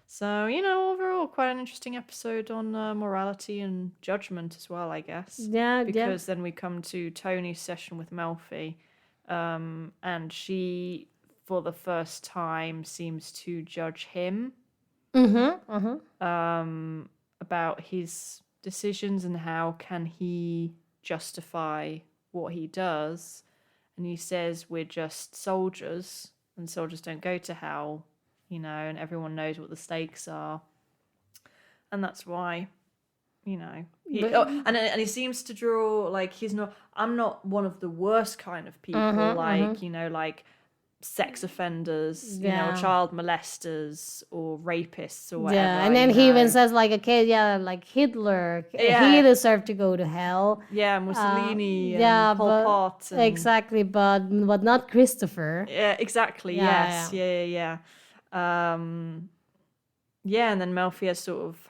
So, overall, quite an interesting episode on morality and judgment as well, I guess. Because then we come to Tony's session with Melfi, and she, for the first time, seems to judge him about his decisions and how can he justify what he does. And he says we're just soldiers, and soldiers don't go to hell. And everyone knows what the stakes are, and that's why, and he seems to draw like I'm not one of the worst kind of people, like sex offenders, child molesters or rapists or whatever. Yeah, and then he even says like, okay, like Hitler, he deserved to go to hell. Yeah, Mussolini, and Pol Pot. Exactly, but not Christopher. Yeah, exactly. Yes, yeah. And then Melfi has sort of,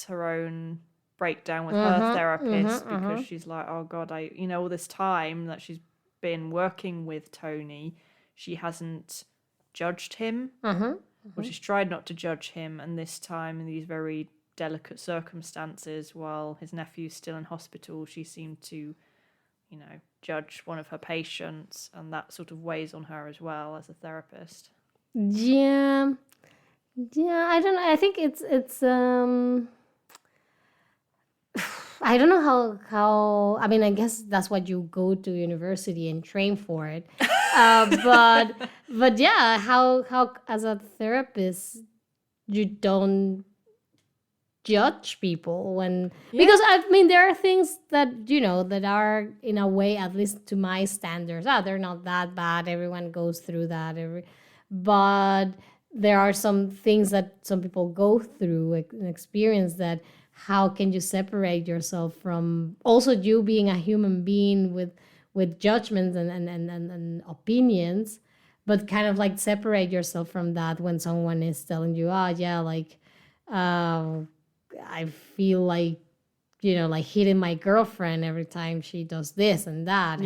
her own breakdown with her therapist because she's like, oh God, all this time that she's been working with Tony, she hasn't judged him, or she's tried not to judge him, and this time in these very delicate circumstances, while his nephew's still in hospital, she seemed to, judge one of her patients, and that sort of weighs on her as well as a therapist. Yeah, I don't know. I think it's I don't know how I mean, I guess that's what you go to university and train for it. But yeah, how as a therapist you don't judge people because I mean there are things that that are in a way, at least to my standards, they're not that bad. Everyone goes through that but there are some things that some people go through and experience that how can you separate yourself from also you being a human being with judgments and opinions, but kind of like separate yourself from that when someone is telling you, I feel like like hitting my girlfriend every time she does this and that.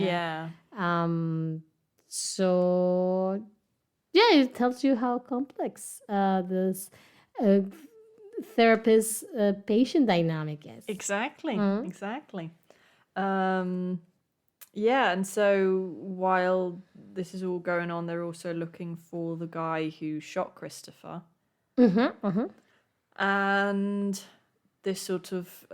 So yeah, it tells you how complex this therapist patient dynamic is. Exactly. And so while this is all going on, they're also looking for the guy who shot Christopher. And this sort of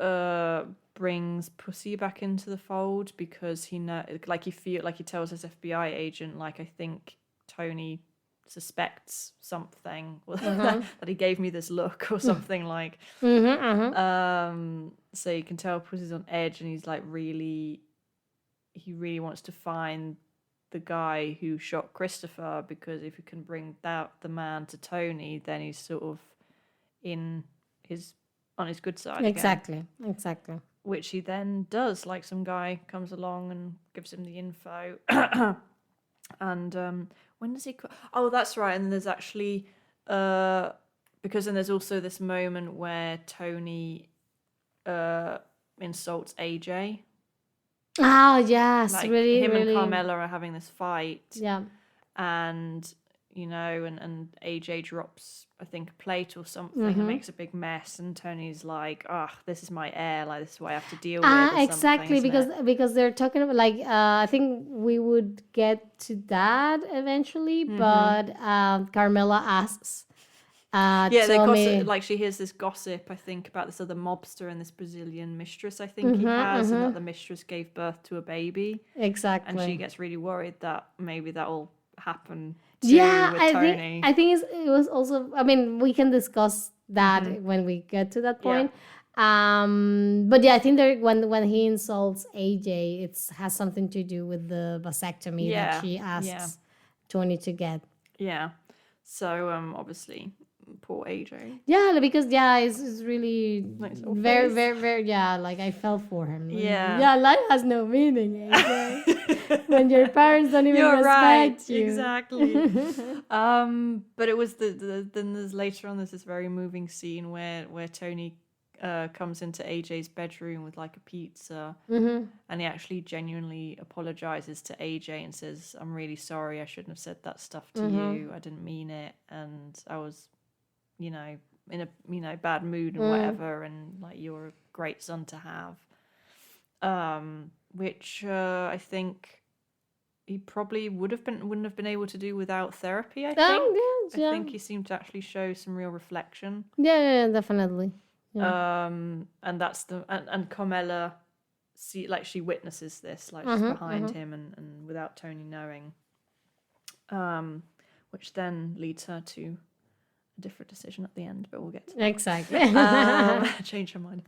brings Pussy back into the fold because he tells his FBI agent, like, I think Tony suspects something that he gave me this look or something like. So you can tell Pussy's on edge, and he's like he really wants to find the guy who shot Christopher, because if he can bring the man to Tony, then he's sort of on his good side. Exactly. Which he then does. Like, some guy comes along and gives him the info. And when does he? Oh, that's right. And there's actually because then there's also this moment where Tony insults AJ. Oh yes, like really. Him really. and Carmela are having this fight. Yeah. And and AJ drops, I think, a plate or something, and makes a big mess. And Tony's like, this is my heir. Like, this is what I have to deal with. Exactly, because they're talking about, like, I think we would get to that eventually, but Carmela asks Yeah, they told gossip. me. Like she hears this gossip, I think, about this other mobster and this Brazilian mistress. I think he has, and that the mistress gave birth to a baby, and she Exactly. gets really worried that maybe that will happen too Yeah, with Tony. it was also. I mean, we can discuss that when we get to that point. But yeah, I think there when he insults AJ, it has something to do with the vasectomy that Yeah, she asks Tony to get. yeah. So obviously, poor AJ. Yeah, because it's really Nice little very, face. very, very. Yeah, like I felt for him. Yeah. Yeah, life has no meaning, AJ. When your parents don't even You're right, respect you. exactly. But it was then there's later on there's this very moving scene where Tony comes into AJ's bedroom with like a pizza, and he actually genuinely apologizes to AJ and says, "I'm really sorry. I shouldn't have said that stuff to you. I didn't mean it, and I was, in a bad mood and whatever. And like you're a great son to have." Which I think he probably wouldn't have been able to do without therapy. I think he seemed to actually show some real reflection. Yeah, definitely. Yeah. And that's and Carmela she witnesses this, like she's behind him and without Tony knowing. Which then leads her to a different decision at the end, but we'll get to that. Exactly. Change her mind.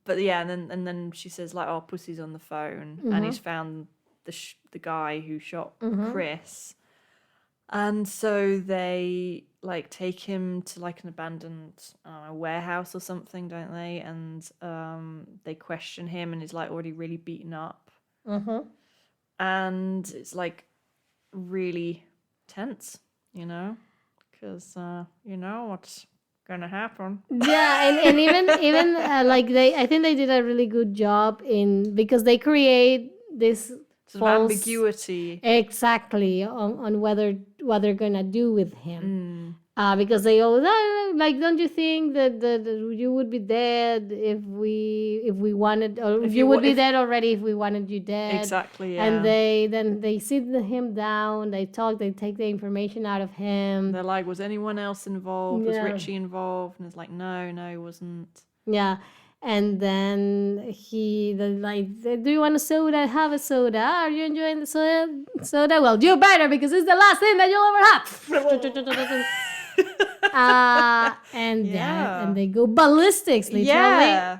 But yeah, and then she says like, "Oh, Pussy's on the phone, and he's found the guy who shot Chris." And so they like take him to like an abandoned warehouse or something, don't they? And they question him, and he's like already really beaten up. And it's like really tense, because what's gonna happen. Yeah, and even like I think they did a really good job because they create this Sort of ambiguity. Exactly on what they're gonna do with him. Because they always like, don't you think that you would be dead if we wanted, or if you would be dead already if we wanted you dead? Exactly. Yeah. And they sit him down, they talk, they take the information out of him. They're like, was anyone else involved? Was Richie involved? And it's like, no, he wasn't. Yeah. And then do you want a soda? Have a soda. Are you enjoying the soda? Well, you better, because it's the last thing that you'll ever have. And they go ballistics, literally. Yeah.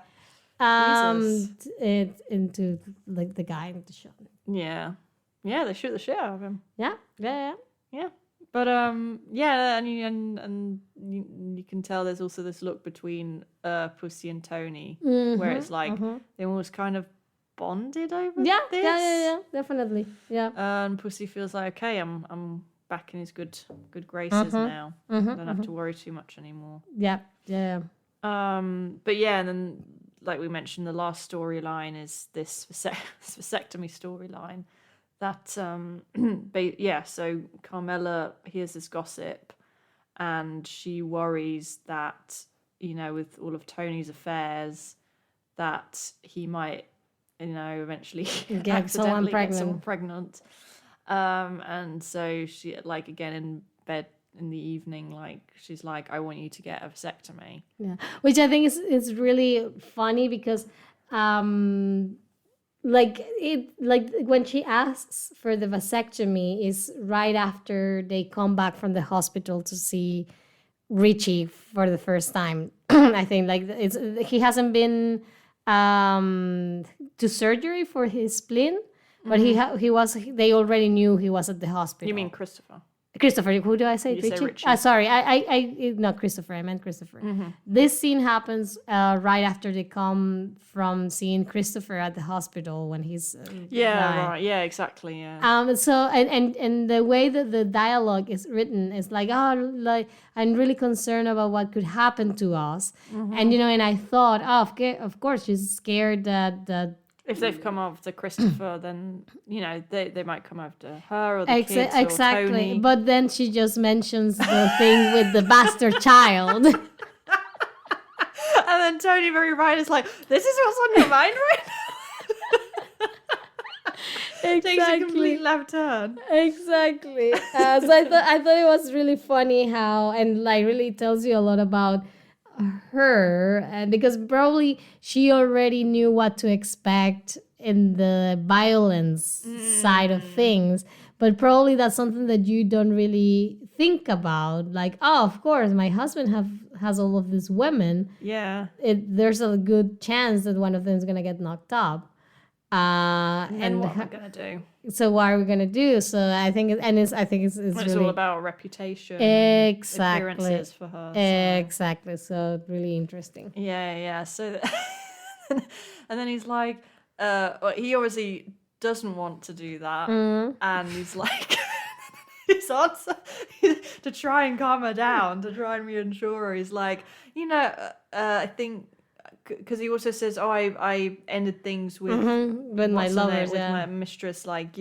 Into like the guy in the shot. Yeah. Yeah, they shoot the shit out of him. Yeah. But and you can tell there's also this look between Pussy and Tony, where it's like they almost kind of bonded over this. Yeah, definitely. Yeah. And Pussy feels like, okay, I'm back in his good graces now. I don't have to worry too much anymore. Yeah. But yeah, and then like we mentioned, the last storyline is this vasectomy storyline. That so Carmela hears this gossip, and she worries that with all of Tony's affairs, that he might eventually get someone pregnant. And so she again in bed in the evening, she's like, I want you to get a vasectomy. Yeah, which I think is really funny because when she asks for the vasectomy is right after they come back from the hospital to see Richie for the first time. I think he hasn't been to surgery for his spleen, but they already knew he was at the hospital. You mean Christopher? Who do I say? Richie? Sorry, I not Christopher. I meant Christopher. This scene happens right after they come from seeing Christopher at the hospital when he's right. Yeah, exactly. Yeah. So and the way that the dialogue is written is like, I'm really concerned about what could happen to us, and and I thought, of course she's scared that. If they've come after Christopher, then they might come after her or the kids or Tony. But then she just mentions the thing with the bastard child, and then Tony very right is like, "This is what's on your mind right now." Takes a complete left turn. Exactly. So I thought it was really funny how, and like really tells you a lot about her, and because probably she already knew what to expect in the violence side of things, but probably that's something that you don't really think about. Like, oh, of course, my husband has all of these women. Yeah. There's a good chance that one of them is gonna get knocked up. And what am I gonna do? So what are we gonna do? So I think it's It's really all about reputation, exactly appearances for her. Exactly. So really interesting. Yeah. So, and then he's like, well, he obviously doesn't want to do that, and he's like, his answer to try and calm her down, to try and reassure her, he's like, I think. Because he also says, "Oh, I ended things with My lovers, with my mistress, like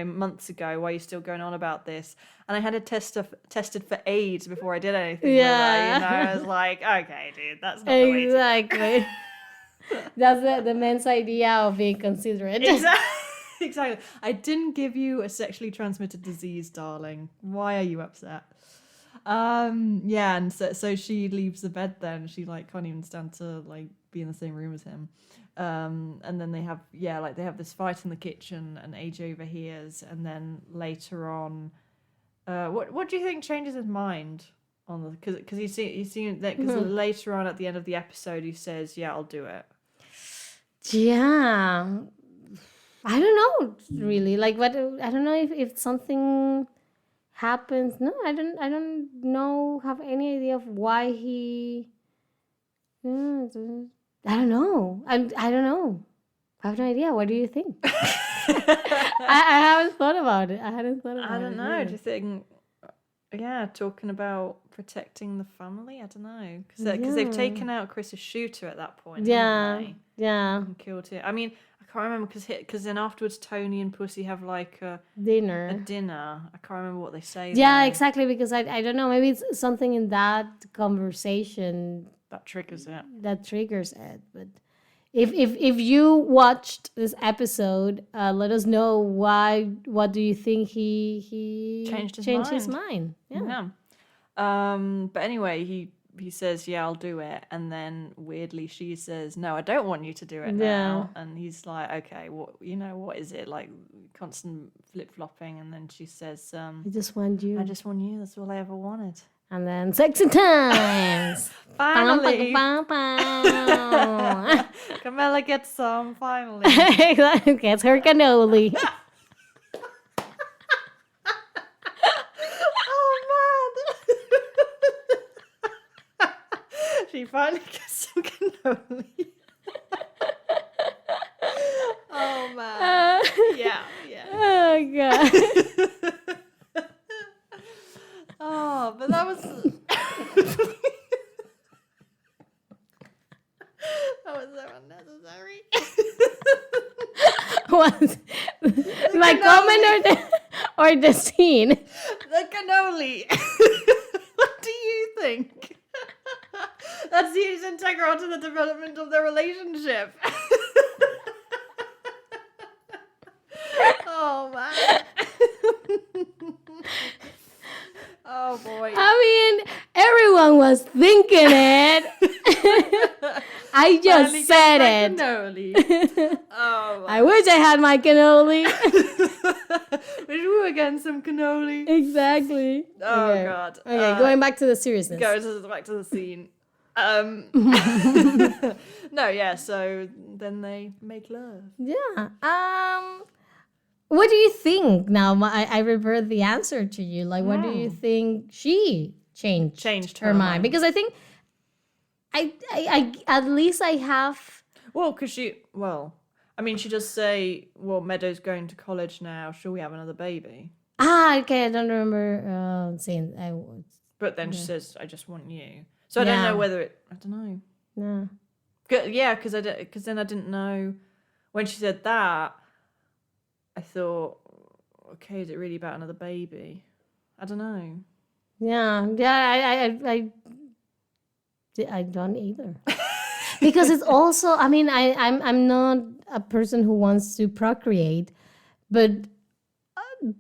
months ago. Why are you still going on about this? And I had it tested for AIDS before I did anything with her. I was like, okay, dude, that's not the way exactly. That's the men's idea of being considerate. Exactly. I didn't give you a sexually transmitted disease, darling. Why are you upset? And so she leaves the bed then. She like can't even stand to like be in the same room as him. And then they have this fight in the kitchen, and AJ overhears, and then later on, what do you think changes his mind on the because he's seen that because later on at the end of the episode he says, yeah, I'll do it. Yeah, I don't know really, like what I don't know if something happens. No, I don't know, have any idea of why he I don't know. I don't know. I have no idea. What do you think? I haven't thought about it. I don't know. Really. Do you think talking about protecting the family? I don't know. Because they've taken out Chris's shooter at that point. Haven't they? And killed him. I mean, I can't remember because then afterwards Tony and Pussy have like a dinner. I can't remember what they say. Yeah, though. Exactly. Because I don't know. Maybe it's something in that conversation that triggers it. But if you watched this episode, let us know why. What do you think he changed his mind? Yeah. But anyway, he says, yeah, I'll do it, and then weirdly she says, no, I don't want you to do it now. And he's like, okay, what is it, like constant flip-flopping? And then she says, I just want you. That's all I ever wanted. And then sexy times. Finally. Camilla gets some, finally. Gets her cannoli. She finally gets some cannoli. Oh man. Yeah. Oh god. Oh, but that was so unnecessary. What? My comment or the scene? The cannoli. What do you think? That seems integral to the development of their relationship. Oh man. Oh boy. I mean, everyone was thinking it. I just said it. Cannoli. Oh. I wish I had my cannoli. Wish we were getting some cannoli. Exactly. Oh okay. God. Okay, going back to the seriousness. Back to the scene. No, yeah. So then they make love. Yeah. What do you think now? I revert the answer to you. Like, what do you think she changed her mind? Because I think I at least I have. Well, because she does say, well, Meadow's going to college now. Shall we have another baby? Okay. I don't remember saying I was. But then she says, I just want you. So I don't know whether it. I don't know. No. Yeah, because then I didn't know when she said that. I thought, okay, is it really about another baby? I don't know. Yeah. I don't either. Because it's also, I mean, I'm not a person who wants to procreate, But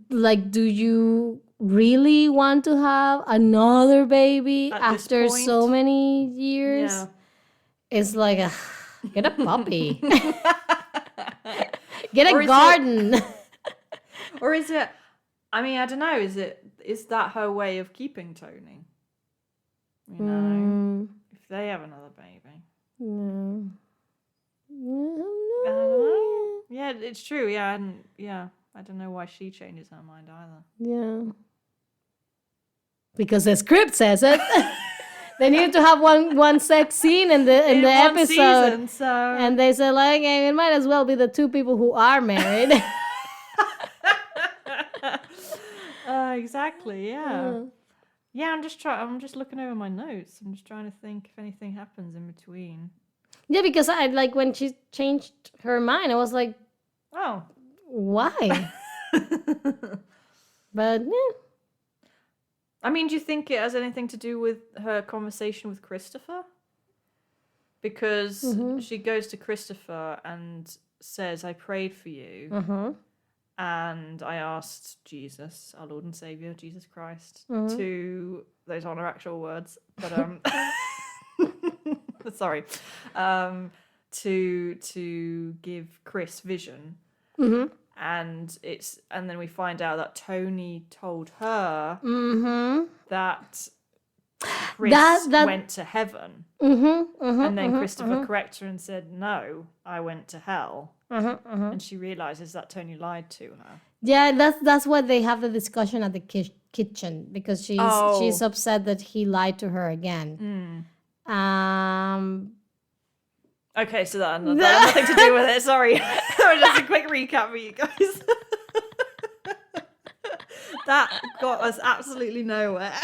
like, do you really want to have another baby At this after point? so many years? Yeah. It's like, get a puppy. Get Or a is garden. Or is it, I mean, I don't know, is that her way of keeping Tony? You know, if they have another baby. No. I don't know. Yeah, it's true. Yeah, I don't know why she changes her mind either. Yeah. Because the script says it. They needed to have one sex scene in the one episode. season, so And they said, like, hey, it might as well be the two people who are married. exactly. Yeah. Yeah, I'm just looking over my notes. I'm just trying to think if anything happens in between. Yeah, because I like when she changed her mind, I was like, Oh. why? But yeah. I mean, do you think it has anything to do with her conversation with Christopher? Because she goes to Christopher and says, I prayed for you. And I asked Jesus, our Lord and Savior, Jesus Christ, to, those aren't her actual words, but sorry, to give Chris vision. And then we find out that Tony told her that Chris went to heaven. And then Christopher corrects her and said, no, I went to hell. And she realizes that Tony lied to her. Yeah, that's why they have the discussion at the kitchen, because she's upset that he lied to her again. Okay, so that had nothing to do with it. Sorry, just a quick recap for you guys. That got us absolutely nowhere.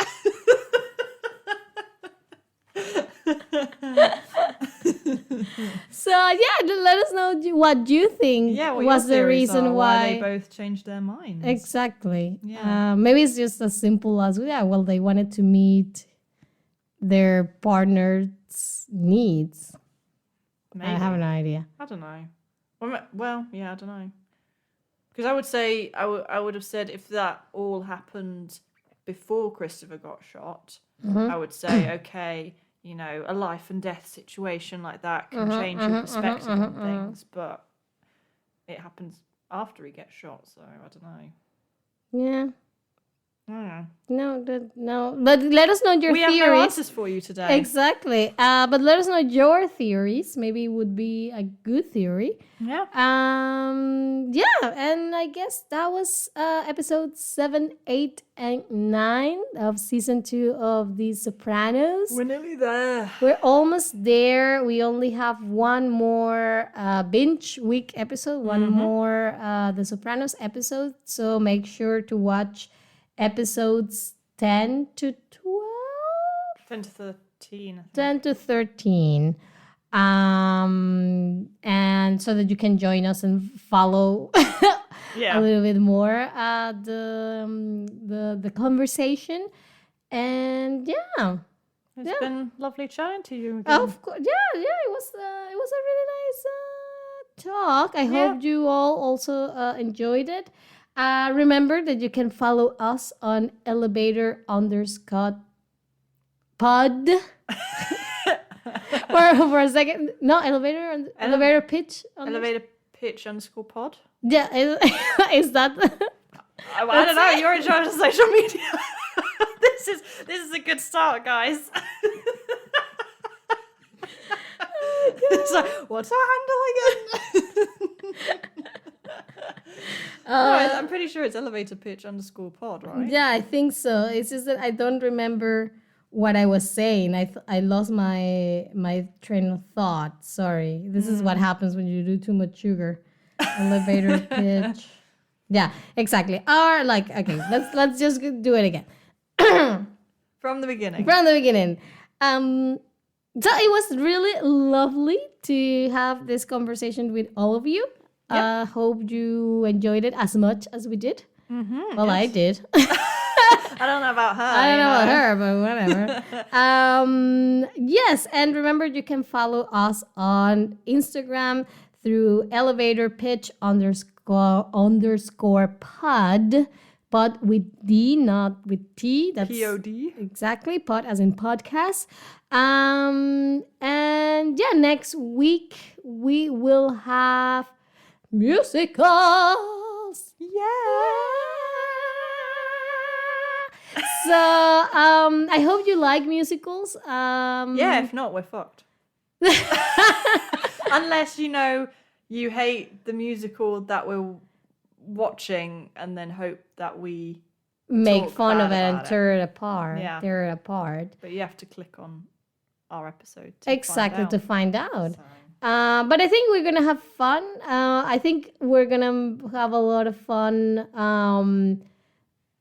So yeah, let us know what you think was the reason why they both changed their minds. Exactly. Yeah. Maybe it's just as simple as well, they wanted to meet their partner's needs. Maybe. I have no idea. I don't know. Well, yeah, I don't know. Because I would say I would have said if that all happened before Christopher got shot, I would say okay. You know, a life and death situation like that can change your perspective on things, but it happens after he gets shot, so I don't know. Yeah. Mm. No. But let us know your theories. We have no answers for you today. Exactly. But let us know your theories. Maybe it would be a good theory. Yeah. Yeah, and I guess that was episode 7, 8, and 9 of season 2 of The Sopranos. We're nearly there. We're almost there. We only have one more binge week episode, one more The Sopranos episode. So make sure to watch episodes 10 to 12? 10 to 13, I think. 10 to 13. And so that you can join us and follow a little bit more the conversation. And it's been lovely chatting to you again. Of course, it was a really nice talk. I hope you all also enjoyed it. Remember that you can follow us on elevator_pod. for a second. No, elevator pitch. Elevator pitch _pod. Yeah, is that? I don't know. You're in charge of social media. This is a good start, guys. So, what's our handle again? No, I'm pretty sure it's elevator pitch _pod, right? Yeah, I think so. It's just that I don't remember what I was saying. I lost my train of thought. Sorry. This is what happens when you do too much sugar. Elevator pitch. Yeah, exactly. Or like, okay, let's just do it again. From the beginning. So it was really lovely to have this conversation with all of you. Hope you enjoyed it as much as we did. Well, I did. I don't know about her. But whatever. Yes, and remember you can follow us on Instagram through elevator pitch _ __pod. Pod with D, not with T. That's POD. exactly, pod as in podcast. And yeah, next week we will have musicals. Yeah. So I hope you like musicals. Yeah, if not, we're fucked. Unless, you hate the musical that we're watching and then hope that we make talk fun of bad it and about it. tear it apart. Yeah. Tear it apart. But you have to click on our episode to Exactly, to find out. So. But I think we're gonna have fun. I think we're gonna have a lot of fun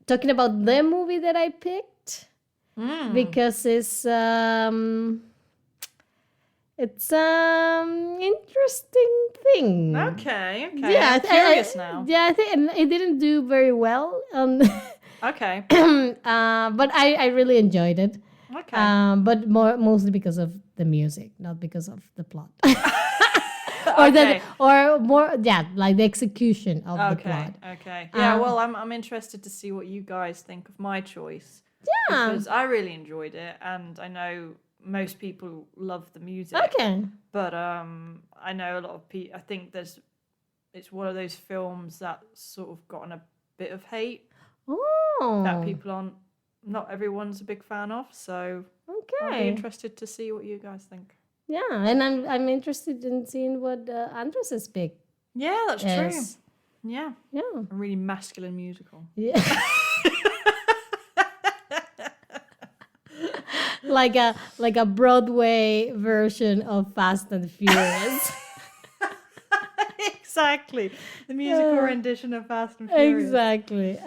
talking about the movie that I picked because it's interesting thing. Okay. Yeah, I'm curious now. Yeah, I think it didn't do very well. Okay. But I really enjoyed it. Okay. But mostly because of the music, not because of the plot. Okay. Or more, like the execution of the plot. Okay. Yeah, well, I'm interested to see what you guys think of my choice. Yeah. Because I really enjoyed it, and I know most people love the music. Okay. But I know a lot of people. I think it's one of those films that sort of gotten a bit of hate that people aren't. Not everyone's a big fan of. So I'll be interested to see what you guys think. Yeah, and I'm interested in seeing what Andres' pick. Yeah, that's true. Yeah. A really masculine musical. Yeah. like a Broadway version of Fast and Furious. Exactly. The musical rendition of Fast and Furious. Exactly.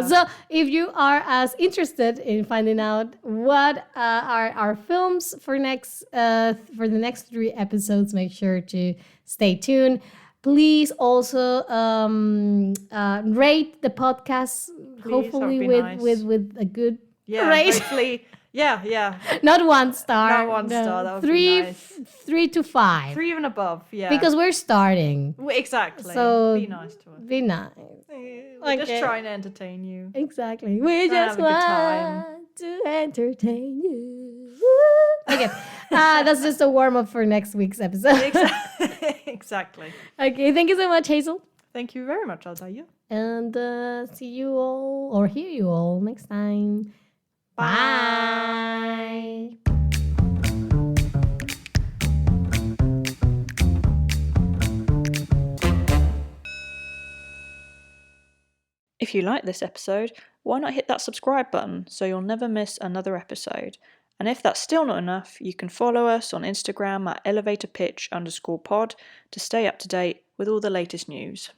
So if you are as interested in finding out what are our films for the next 3 episodes, make sure to stay tuned. Please also rate the podcast. Hopefully with a good rate. Hopefully. Yeah. Not 1 star. Not 1 star. That would be nice. 3 to 5. 3 even above. Yeah. Because we're starting. Exactly. So be nice to us. Be nice. We're just trying to entertain you. Exactly. We just want to entertain you. Okay. That's just a warm up for next week's episode. Exactly. Okay. Thank you so much, Hazel. Thank you very much, Altair. And see you all or hear you all next time. Bye. If you like this episode, why not hit that subscribe button so you'll never miss another episode? And if that's still not enough, you can follow us on Instagram at elevatorpitch_pod to stay up to date with all the latest news.